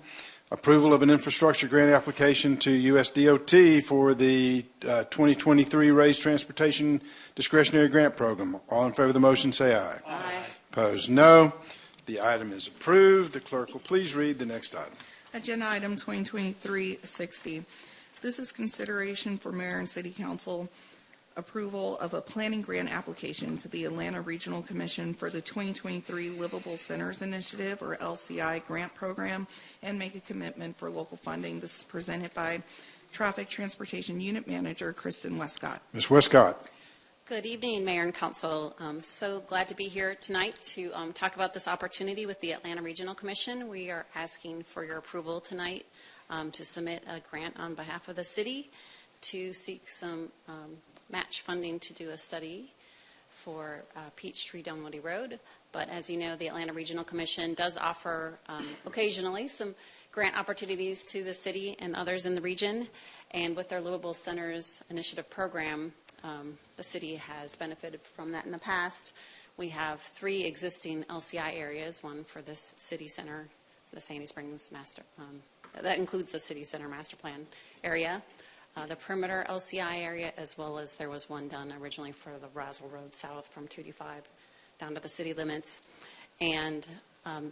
approval of an infrastructure grant application to USDOT for the 2023 Raised Transportation Discretionary Grant Program. All in favor of the motion, say aye. Aye. Opposed, no. The item is approved. The clerk will please read the next item. Agenda item 2023-60. This is consideration for Mayor and City Council approval of a planning grant application to the Atlanta Regional Commission for the 2023 Livable Centers Initiative, or LCI, grant program, and make a commitment for local funding. This is presented by Traffic Transportation Unit Manager Kristen Westcott. Ms. Westcott. Good evening, Mayor and Council. I'm so glad to be here tonight to talk about this opportunity with the Atlanta Regional Commission. We are asking for your approval tonight to submit a grant on behalf of the city to seek some match funding to do a study for Peachtree Dunwoody Road. But as you know, the Atlanta Regional Commission does offer occasionally some grant opportunities to the city and others in the region. And with their Livable Centers Initiative program, the city has benefited from that in the past. We have 3 existing LCI areas, one for this city center, the Sandy Springs master, that includes the city center master plan area, the perimeter LCI area, as well as there was one done originally for the Roswell Road south from 225 down to the city limits. And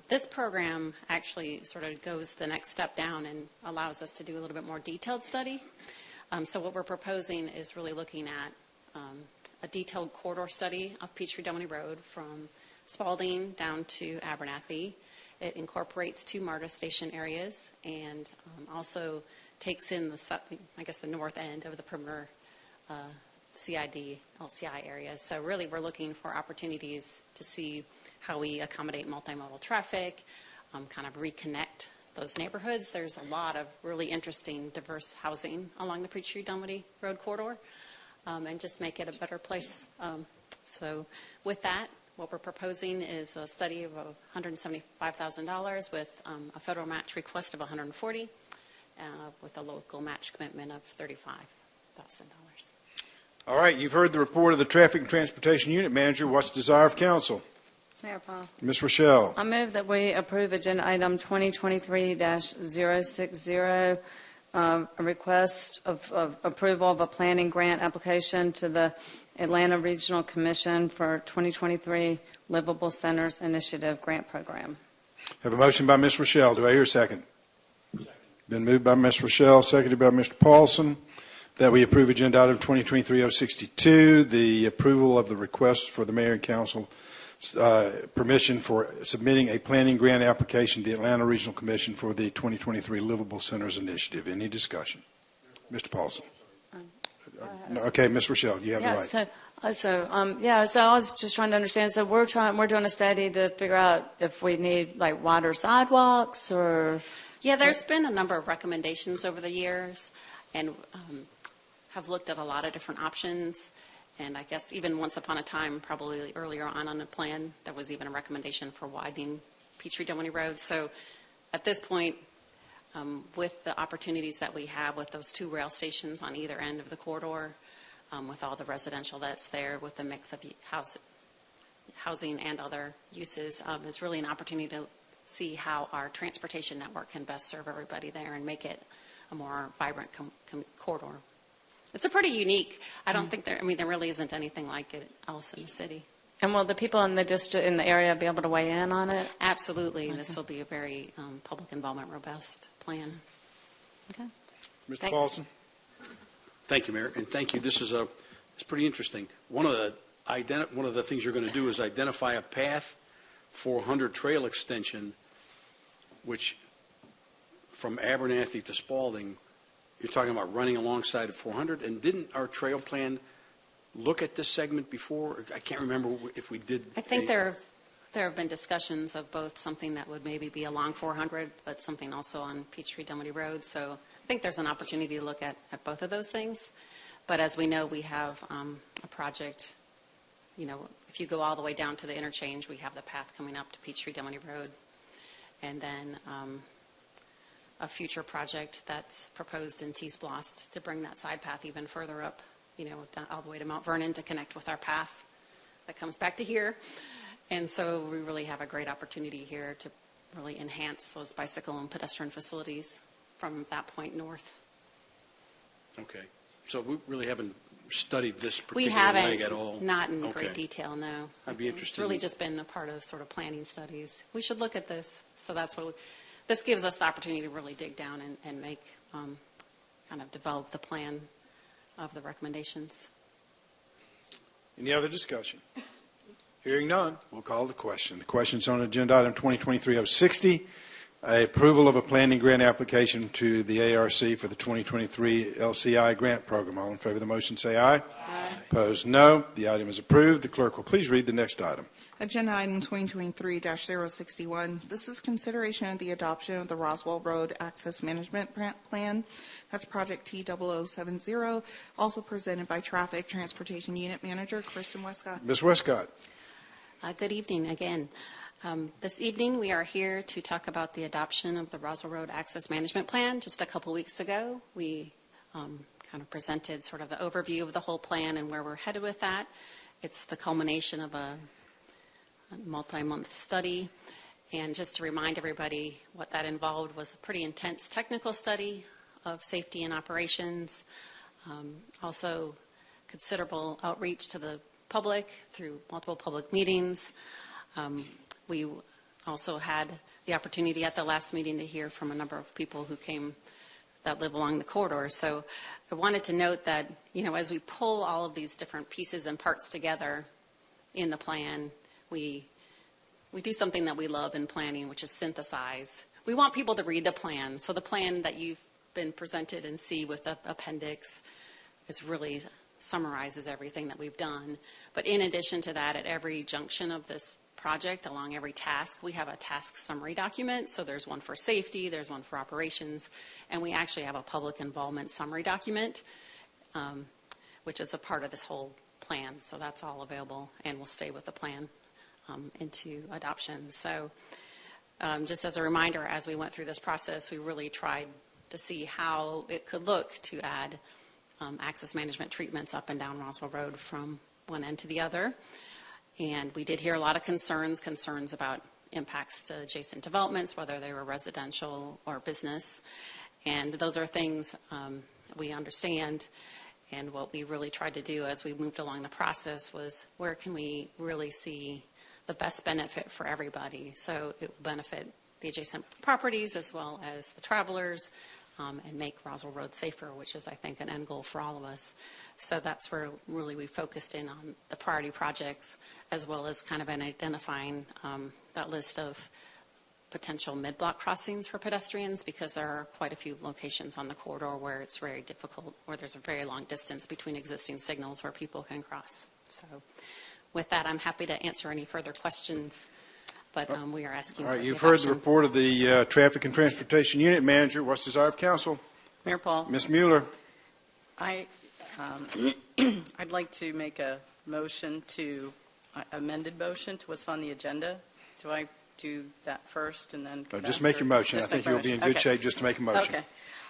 this program actually sort of goes the next step down and allows us to do a little bit more detailed study. So what we're proposing is really looking at a detailed corridor study of Peachtree-Dunwoody Road from Spalding down to Abernathy. It incorporates 2 MARTA station areas and also takes in the north end of the perimeter CID, LCI areas. So really we're looking for opportunities to see how we accommodate multimodal traffic, kind of reconnect those neighborhoods. There's a lot of really interesting, diverse housing along the Peachtree-Dunwoody Road corridor, and just make it a better place. So with that, what we're proposing is a study of $175,000 with a federal match request of $140,000, with a local match commitment of $35,000. All right, you've heard the report of the Traffic and Transportation Unit Manager. What's the desire of council? Mayor Paul. Ms. Rochelle. I move that we approve agenda item 2023-060, a request of approval of a planning grant application to the Atlanta Regional Commission for 2023 Livable Centers Initiative Grant Program. Have a motion by Ms. Rochelle. Do I hear a second? Been moved by Ms. Rochelle, seconded by Mr. Paulson, that we approve agenda item 2023-062, the approval of the request for the mayor and council permission for submitting a planning grant application to the Atlanta Regional Commission for the 2023 Livable Centers Initiative. Any discussion? Mr. Paulson. Okay, Ms. Rochelle, you have the right. So I was just trying to understand. So we're doing a study to figure out if we need like wider sidewalks or. Yeah, there's been a number of recommendations over the years, and have looked at a lot of different options. And I guess even once upon a time, probably earlier on the plan, there was even a recommendation for widening Peachtree-Dunwoody Road. So at this point, with the opportunities that we have with those 2 rail stations on either end of the corridor, with all the residential that's there, with the mix of housing and other uses, is really an opportunity to see how our transportation network can best serve everybody there and make it a more vibrant corridor. It's a pretty unique, I don't think there really isn't anything like it else in the city. And will the people in the district, in the area, be able to weigh in on it? Absolutely. Okay. This will be a very public involvement, robust plan. Okay. Mr. Thanks. Paulson. Thank you, Mayor, and thank you. This is it's pretty interesting. One of the things you're going to do is identify a path 400 trail extension, which from Abernathy to Spalding, you're talking about running alongside of 400. And didn't our trail plan look at this segment before? I can't remember if we did. I think there have been discussions of both something that would maybe be along 400, but something also on Peachtree-Dunwoody Road. So I think there's an opportunity to look at both of those things. But as we know, we have a project, if you go all the way down to the interchange, we have the path coming up to Peachtree-Dunwoody Road. And then a future project that's proposed in T-Splost to bring that side path even further up, all the way to Mount Vernon to connect with our path that comes back to here. And so we really have a great opportunity here to really enhance those bicycle and pedestrian facilities from that point north. Okay. So we really haven't studied this We particular haven't, leg at all? not in great detail, no. I'd be interested. It's really just been a part of sort of planning studies. We should look at this. So that's what this gives us the opportunity to really dig down and make, kind of develop the plan of the recommendations. Any other discussion? Hearing none, we'll call the question. The question's on agenda item 2023-060, approval of a planning grant application to the ARC for the 2023 LCI grant program. All in favor of the motion say aye. Aye. Opposed, no. The item is approved. The clerk will please read the next item. Agenda item 2023-061. This is consideration of the adoption of the Roswell Road Access Management Plan. That's project T0070, also presented by Traffic Transportation Unit Manager Kristen Westcott. Ms. Westcott. Good evening again. This evening we are here to talk about the adoption of the Roswell Road Access Management Plan. Just a couple weeks ago, we kind of presented sort of the overview of the whole plan and where we're headed with that. It's the culmination of a multi-month study. And just to remind everybody, what that involved was a pretty intense technical study of safety and operations, also considerable outreach to the public through multiple public meetings. We also had the opportunity at the last meeting to hear from a number of people who came that live along the corridor. So I wanted to note that, as we pull all of these different pieces and parts together in the plan, we do something that we love in planning, which is synthesize. We want people to read the plan. So the plan that you've been presented and see with the appendix, it really summarizes everything that we've done. But in addition to that, at every junction of this project, along every task, we have a task summary document. So there's one for safety, there's one for operations, and we actually have a public involvement summary document, which is a part of this whole plan. So that's all available and will stay with the plan into adoption. So just as a reminder, as we went through this process, we really tried to see how it could look to add access management treatments up and down Roswell Road from one end to the other. And we did hear a lot of concerns about impacts to adjacent developments, whether they were residential or business. And those are things we understand. And what we really tried to do as we moved along the process was, where can we really see the best benefit for everybody? So it will benefit the adjacent properties as well as the travelers, and make Roswell Road safer, which is, I think, an end goal for all of us. So that's where really we focused in on the priority projects, as well as kind of identifying that list of potential mid-block crossings for pedestrians, because there are quite a few locations on the corridor where it's very difficult, where there's a very long distance between existing signals where people can cross. So with that, I'm happy to answer any further questions. But we are asking. All right, for you've the heard the adoption. report of the Traffic and Transportation Unit Manager. What's the desire of council? Mayor Paul, Ms. Mueller. I'd like to make a motion amended motion to what's on the agenda. Do I do that first and then? Just make your motion. I Just think make my you'll be in motion. good Okay. shape just to make a motion. Okay.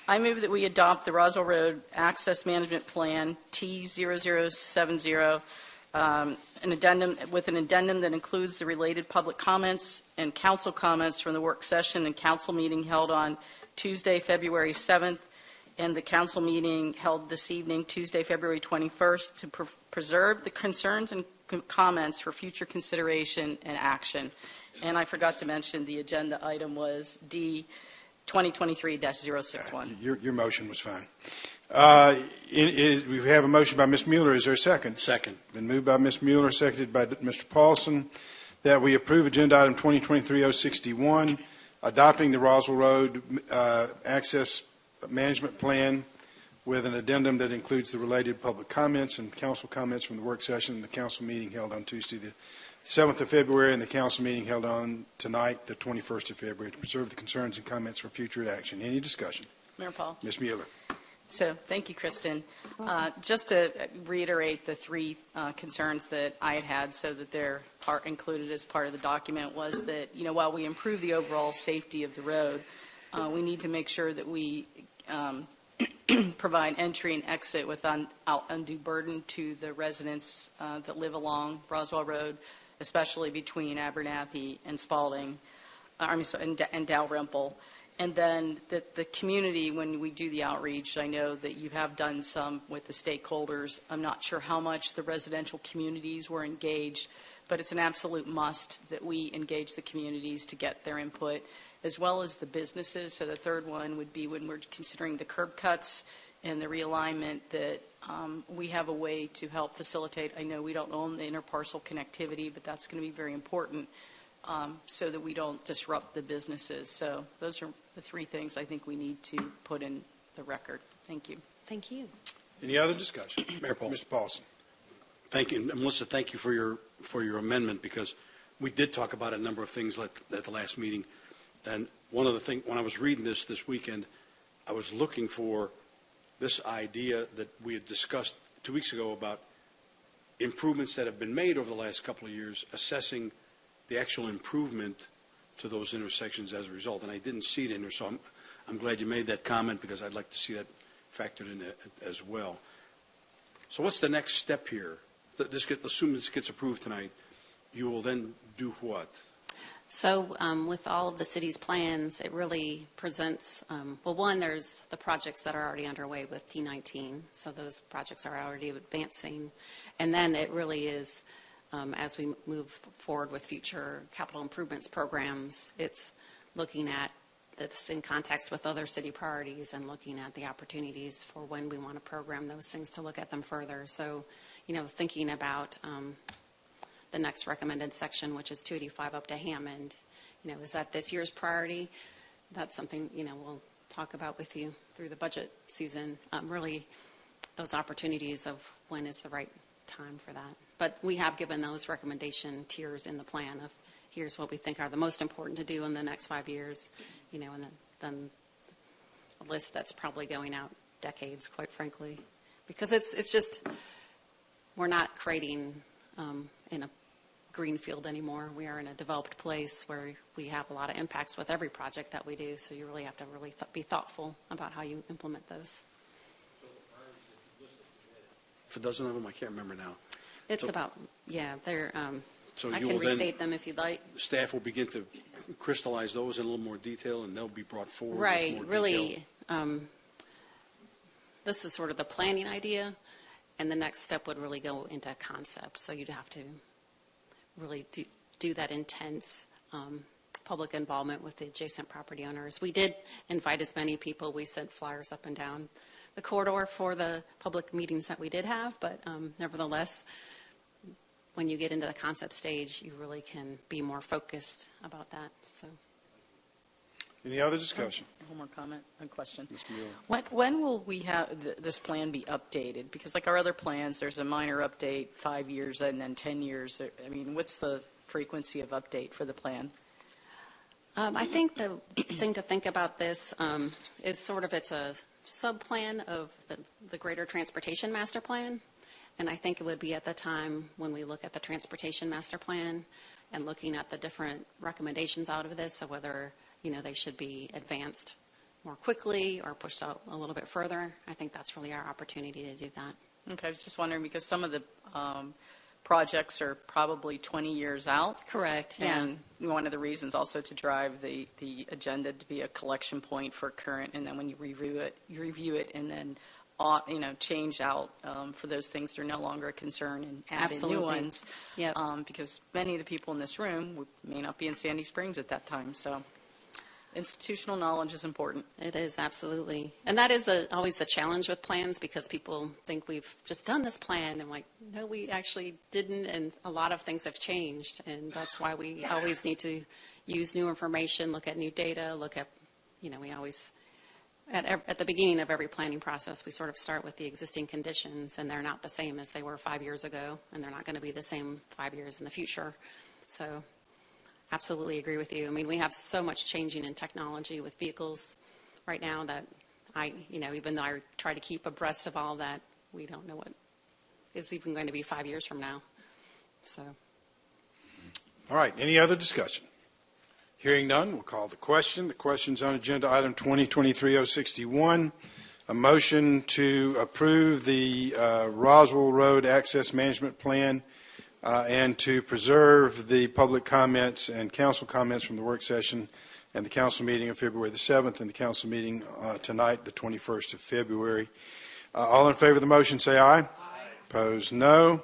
I move that we adopt the Roswell Road Access Management Plan T0070, an addendum that includes the related public comments and council comments from the work session and council meeting held on Tuesday, February 7th, and the council meeting held this evening, Tuesday, February 21st, to preserve the concerns and comments for future consideration and action. And I forgot to mention the agenda item was D 2023-061. Your motion was fine. We have a motion by Ms. Mueller. Is there a second? Second. Been moved by Ms. Mueller, seconded by Mr. Paulson, that we approve agenda item 2023-061, adopting the Roswell Road Access Management Plan with an addendum that includes the related public comments and council comments from the work session and the council meeting held on Tuesday, the 7th of February, and the council meeting held on tonight, the 21st of February, to preserve the concerns and comments for future action. Any discussion? Mayor Paul. Ms. Mueller. So, thank you, Kristen. Just to reiterate the three concerns that I had so that they're included as part of the document was that, while we improve the overall safety of the road, we need to make sure that we provide entry and exit without undue burden to the residents that live along Roswell Road, especially between Abernathy and Spalding, and Dalrymple. And then the community, when we do the outreach, I know that you have done some with the stakeholders. I'm not sure how much the residential communities were engaged, but it's an absolute must that we engage the communities to get their input, as well as the businesses. So the third one would be when we're considering the curb cuts and the realignment, that we have a way to help facilitate. I know we don't own the interparcel connectivity, but that's going to be very important. So that we don't disrupt the businesses. So those are the three things I think we need to put in the record. Thank you. Thank you. Any other discussion? Mayor Paul. Mr. Paulson. Thank you. And Melissa, thank you for your amendment, because we did talk about a number of things at the last meeting. And one of the things, when I was reading this weekend, I was looking for this idea that we had discussed 2 weeks ago about improvements that have been made over the last couple of years, assessing the actual improvement to those intersections as a result. And I didn't see it in there, so I'm glad you made that comment, because I'd like to see that factored in as well. So what's the next step here? Assume this gets approved tonight. You will then do what? So with all of the city's plans, it really presents, well, one, there's the projects that are already underway with T19, so those projects are already advancing. And then it really is, as we move forward with future capital improvements programs, it's looking at this in context with other city priorities and looking at the opportunities for when we want to program those things to look at them further. So, thinking about the next recommended section, which is 285 up to Hammond, is that this year's priority? That's something, we'll talk about with you through the budget season, really those opportunities of when is the right time for that. But we have given those recommendation tiers in the plan of here's what we think are the most important to do in the next 5 years, and then a list that's probably going out decades, quite frankly, because it's just, we're not creating in a green field anymore. We are in a developed place where we have a lot of impacts with every project that we do, so you really have to be thoughtful about how you implement those. For a dozen of them, I can't remember now. It's So- about, they're, So I you can will then, restate them if you'd like. staff will begin to crystallize those in a little more detail, and they'll be brought forward with Right, more really, detail. this is sort of the planning idea, and the next step would really go into concept. So you'd have to really do that intense public involvement with the adjacent property owners. We did invite as many people. We sent flyers up and down the corridor for the public meetings that we did have, but nevertheless, when you get into the concept stage, you really can be more focused about that. So. Any other discussion? One more comment, a question. Ms. Mueller. When will we have this plan be updated? Because like our other plans, there's a minor update, 5 years and then 10 years. I mean, what's the frequency of update for the plan? I think the thing to think about this is sort of it's a sub-plan of the greater transportation master plan. And I think it would be at the time when we look at the transportation master plan and looking at the different recommendations out of this, of whether they should be advanced more quickly or pushed out a little bit further. I think that's really our opportunity to do that. Okay, I was just wondering because some of the projects are probably 20 years out. Correct, yeah. And one of the reasons also to drive the agenda to be a collection point for current, and then when you review it and then change out for those things that are no longer a concern and add in new ones. Yep. Because many of the people in this room may not be in Sandy Springs at that time. So institutional knowledge is important. It is, absolutely. And that is always the challenge with plans because people think we've just done this plan. And like, no, we actually didn't. And a lot of things have changed. And that's why we always need to use new information, look at new data, look at, we always, at the beginning of every planning process, we sort of start with the existing conditions. And they're not the same as they were 5 years ago. And they're not going to be the same 5 years in the future. So absolutely agree with you. I mean, we have so much changing in technology with vehicles right now that even though I try to keep abreast of all that, we don't know what is even going to be 5 years from now. So. All right, any other discussion? Hearing none, we'll call the question. The question's on agenda item 2023-061, a motion to approve the Roswell Road Access Management Plan and to preserve the public comments and council comments from the work session and the council meeting of February the 7th and the council meeting tonight, the 21st of February. All in favor of the motion, say aye. Aye. Opposed, no.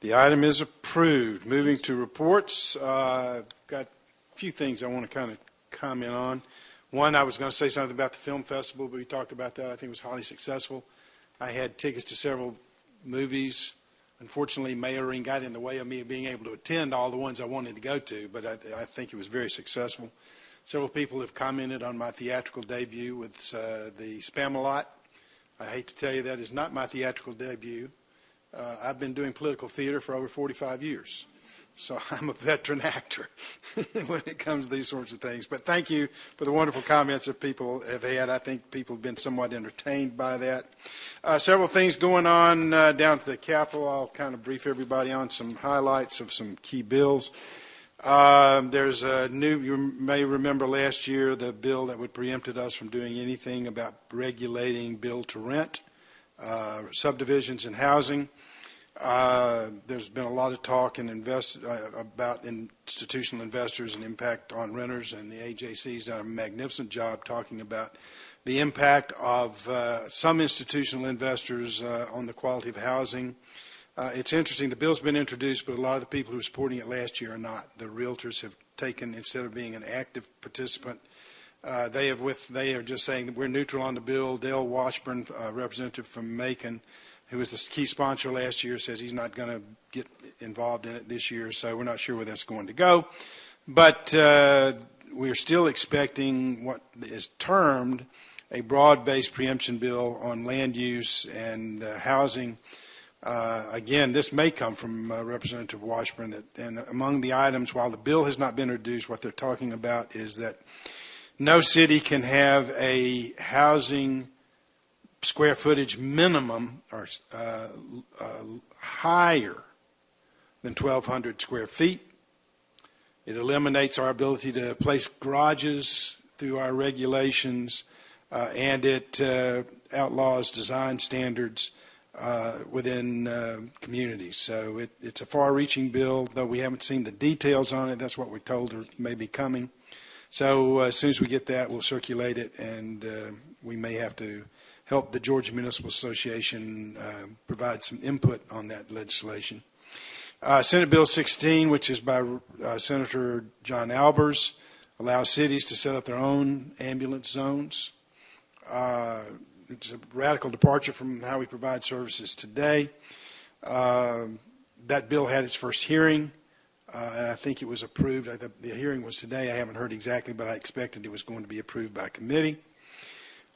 The item is approved. Moving to reports, got a few things I want to kind of comment on. One, I was going to say something about the film festival, but we talked about that. I think it was highly successful. I had tickets to several movies. Unfortunately, mayoring got in the way of me being able to attend all the ones I wanted to go to, but I think it was very successful. Several people have commented on my theatrical debut with the Spamalot. I hate to tell you that is not my theatrical debut. I've been doing political theater for over 45 years, so I'm a veteran actor when it comes to these sorts of things. But thank you for the wonderful comments that people have had. I think people have been somewhat entertained by that. Several things going on down to the Capitol. I'll kind of brief everybody on some highlights of some key bills. There's a new, you may remember last year, the bill that would preempted us from doing anything about regulating build to rent, subdivisions and housing. There's been a lot of talk about institutional investors and impact on renters, and the AJC's done a magnificent job talking about the impact of some institutional investors on the quality of housing. It's interesting, the bill's been introduced, but a lot of the people who were supporting it last year are not. The realtors have taken, instead of being an active participant, they are just saying that we're neutral on the bill. Dale Washburn, representative from Macon, who was the key sponsor last year, says he's not going to get involved in it this year, so we're not sure where that's going to go. But we're still expecting what is termed a broad-based preemption bill on land use and housing. Again, this may come from Representative Washburn, and among the items, while the bill has not been introduced, what they're talking about is that no city can have a housing square footage minimum or higher than 1,200 square feet. It eliminates our ability to place garages through our regulations, and it outlaws design standards within communities. So it's a far-reaching bill, though we haven't seen the details on it. That's what we're told may be coming. So as soon as we get that, we'll circulate it, and we may have to help the Georgia Municipal Association provide some input on that legislation. Senate Bill 16, which is by Senator John Albers, allows cities to set up their own ambulance zones. It's a radical departure from how we provide services today. That bill had its first hearing, and I think it was approved. The hearing was today. I haven't heard exactly, but I expected it was going to be approved by committee.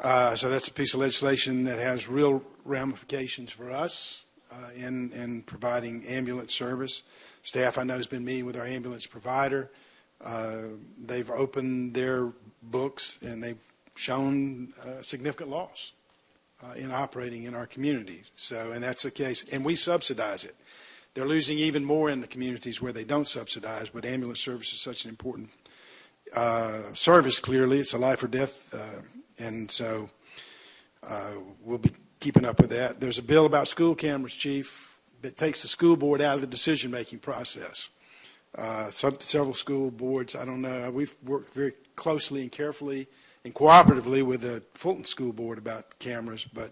So that's a piece of legislation that has real ramifications for us in providing ambulance service. Staff, I know, has been meeting with our ambulance provider. They've opened their books, and they've shown significant loss in operating in our communities. So, and that's the case, and we subsidize it. They're losing even more in the communities where they don't subsidize, but ambulance service is such an important service, clearly. It's a life or death, and so we'll be keeping up with that. There's a bill about school cameras, Chief, that takes the school board out of the decision-making process. Several school boards, I don't know, we've worked very closely and carefully and cooperatively with the Fulton School Board about cameras, but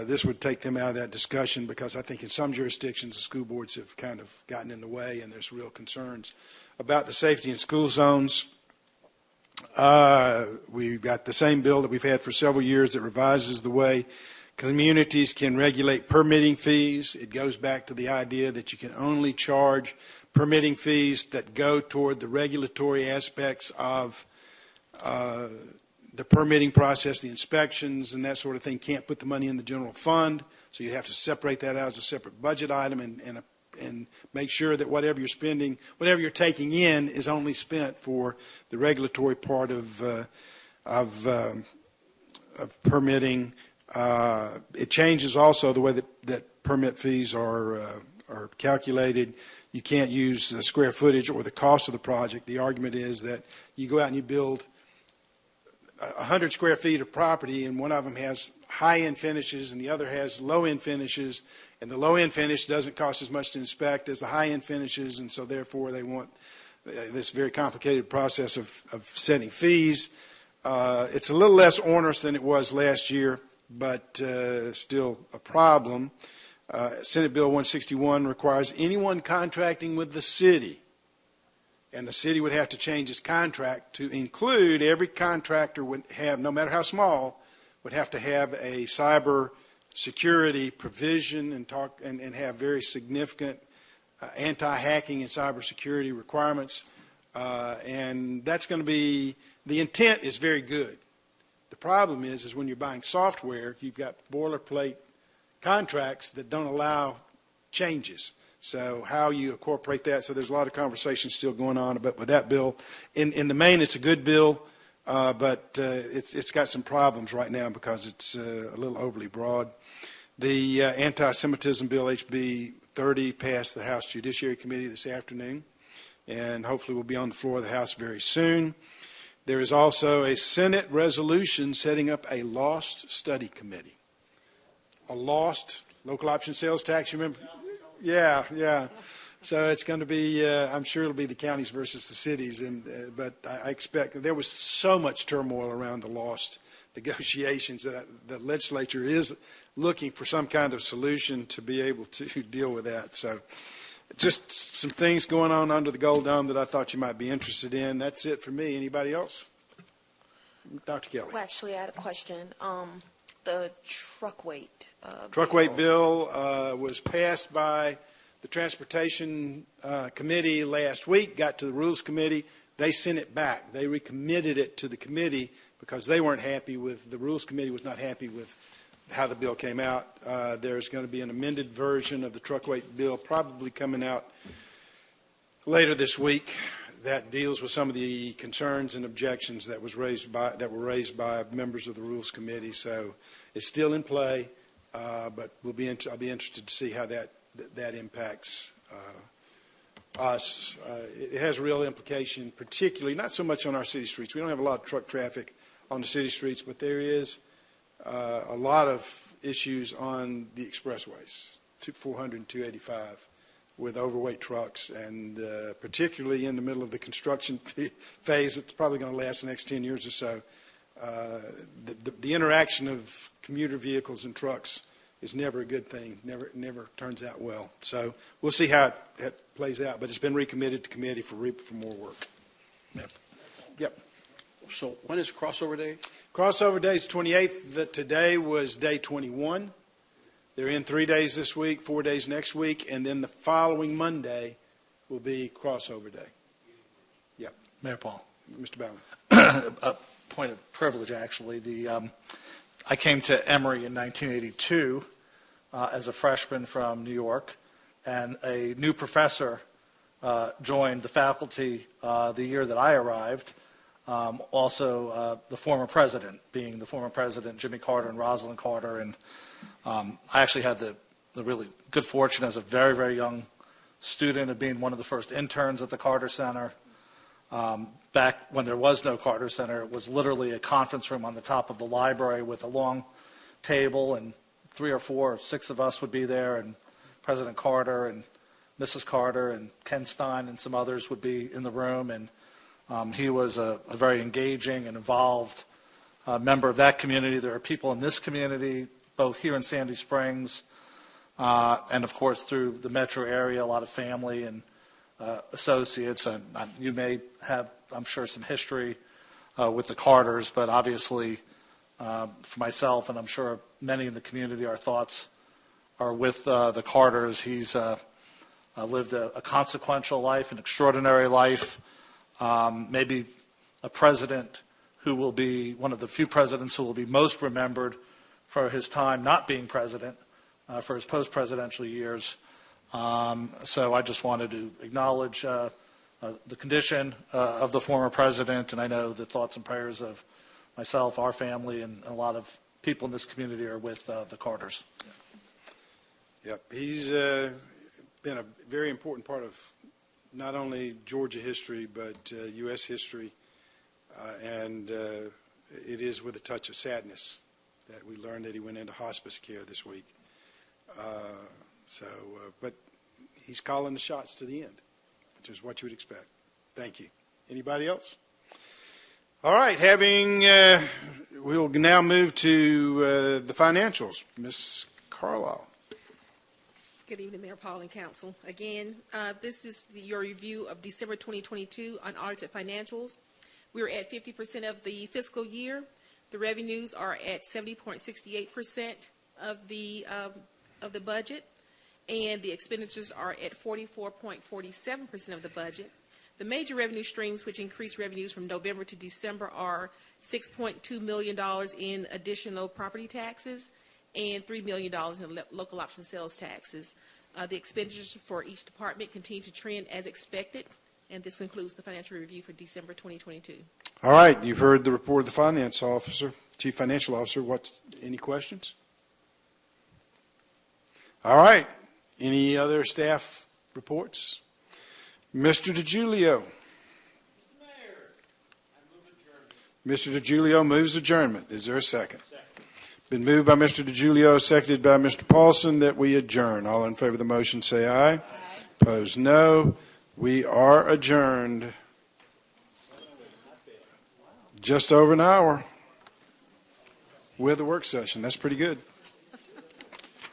this would take them out of that discussion, because I think in some jurisdictions the school boards have kind of gotten in the way, and there's real concerns about the safety in school zones. We've got the same bill that we've had for several years that revises the way communities can regulate permitting fees. It goes back to the idea that you can only charge permitting fees that go toward the regulatory aspects of the permitting process, the inspections and that sort of thing. Can't put the money in the general fund, so you have to separate that out as a separate budget item and make sure that whatever you're spending, whatever you're taking in, is only spent for the regulatory part of permitting. It changes also the way that permit fees are calculated. You can't use the square footage or the cost of the project. The argument is that you go out and you build 100 square feet of property, and one of them has high-end finishes and the other has low-end finishes, and the low-end finish doesn't cost as much to inspect as the high-end finishes, and so therefore they want this very complicated process of setting fees. It's a little less onerous than it was last year, but still a problem. Senate Bill 161 requires anyone contracting with the city, and the city would have to change its contract to include every contractor would have, no matter how small, would have to have a cyber security provision and have very significant anti-hacking and cybersecurity requirements. And that's going to be, the intent is very good. The problem is when you're buying software, you've got boilerplate contracts that don't allow changes. So how you incorporate that, so there's a lot of conversation still going on about with that bill. In the main, it's a good bill, but it's got some problems right now because it's a little overly broad. The anti-Semitism bill, HB 30, passed the House Judiciary Committee this afternoon, and hopefully will be on the floor of the House very soon. There is also a Senate resolution setting up a lost study committee. A lost, local option sales tax, you remember? Yeah, yeah. So it's going to be, I'm sure it'll be the counties versus the cities, but I expect there was so much turmoil around the lost negotiations that the legislature is looking for some kind of solution to be able to deal with that. So just some things going on under the Gold Dome that I thought you might be interested in. That's it for me. Anybody else? Dr. Kelly. Well, actually, I had a question. The truck weight. Truck weight bill was passed by the Transportation Committee last week, got to the Rules Committee. They sent it back. They recommitted it to the committee because they weren't happy with, the Rules Committee was not happy with how the bill came out. There's going to be an amended version of the truck weight bill probably coming out later this week that deals with some of the concerns and objections that were raised by members of the Rules Committee. So it's still in play, but I'll be interested to see how that impacts us. It has a real implication, particularly not so much on our city streets. We don't have a lot of truck traffic on the city streets, but there is a lot of issues on the expressways, 400 and 285, with overweight trucks, and particularly in the middle of the construction phase. It's probably going to last the next 10 years or so. The interaction of commuter vehicles and trucks is never a good thing, never turns out well. So we'll see how it plays out, but it's been recommitted to committee for more work. Yep. So when is crossover day? Crossover day is 28th. Today was day 21. They're in 3 days this week, 4 days next week, and then the following Monday will be crossover day. Yep. Mayor Paul. Mr. Baumann. A point of privilege, actually. I came to Emory in 1982 as a freshman from New York, and a new professor joined the faculty the year that I arrived. Also, the former president, being the former president Jimmy Carter and Rosalind Carter, and I actually had the really good fortune as a very, very young student of being one of the first interns at the Carter Center. Back when there was no Carter Center, it was literally a conference room on the top of the library with a long table, and 3 or 4 or 6 of us would be there, and President Carter and Mrs. Carter and Ken Stein and some others would be in the room, and he was a very engaging and involved member of that community. There are people in this community, both here in Sandy Springs, and of course through the metro area, a lot of family and associates, and you may have, I'm sure, some history with the Carters, but obviously for myself, and I'm sure many in the community, our thoughts are with the Carters. He's lived a consequential life, an extraordinary life, maybe a president who will be one of the few presidents who will be most remembered for his time not being president, for his post-presidential years. So I just wanted to acknowledge the condition of the former president, and I know the thoughts and prayers of myself, our family, and a lot of people in this community are with the Carters. Yep, he's been a very important part of not only Georgia history, but U.S. history, and it is with a touch of sadness that we learned that he went into hospice care this week. But he's calling the shots to the end, which is what you would expect. Thank you. Anybody else? All right, we'll now move to the financials. Ms. Carlisle. Good evening, Mayor Paul and Council. Again, this is your review of December 2022 unaudited financials. We're at 50% of the fiscal year. The revenues are at 70.68% of the budget, and the expenditures are at 44.47% of the budget. The major revenue streams which increase revenues from November to December are $6.2 million in additional property taxes and $3 million in local option sales taxes. The expenditures for each department continue to trend as expected, and this concludes the financial review for December 2022. All right, you've heard the report of the finance officer, chief financial officer. Any questions? All right. Any other staff reports? Mr. DiGiulio. Mr. DiGiulio moves adjournment. Is there a second? Been moved by Mr. DeGiulio, seconded by Mr. Paulson, that we adjourn. All in favor of the motion, say aye. Aye. Opposed, no. We are adjourned. Just over an hour with a work session. That's pretty good.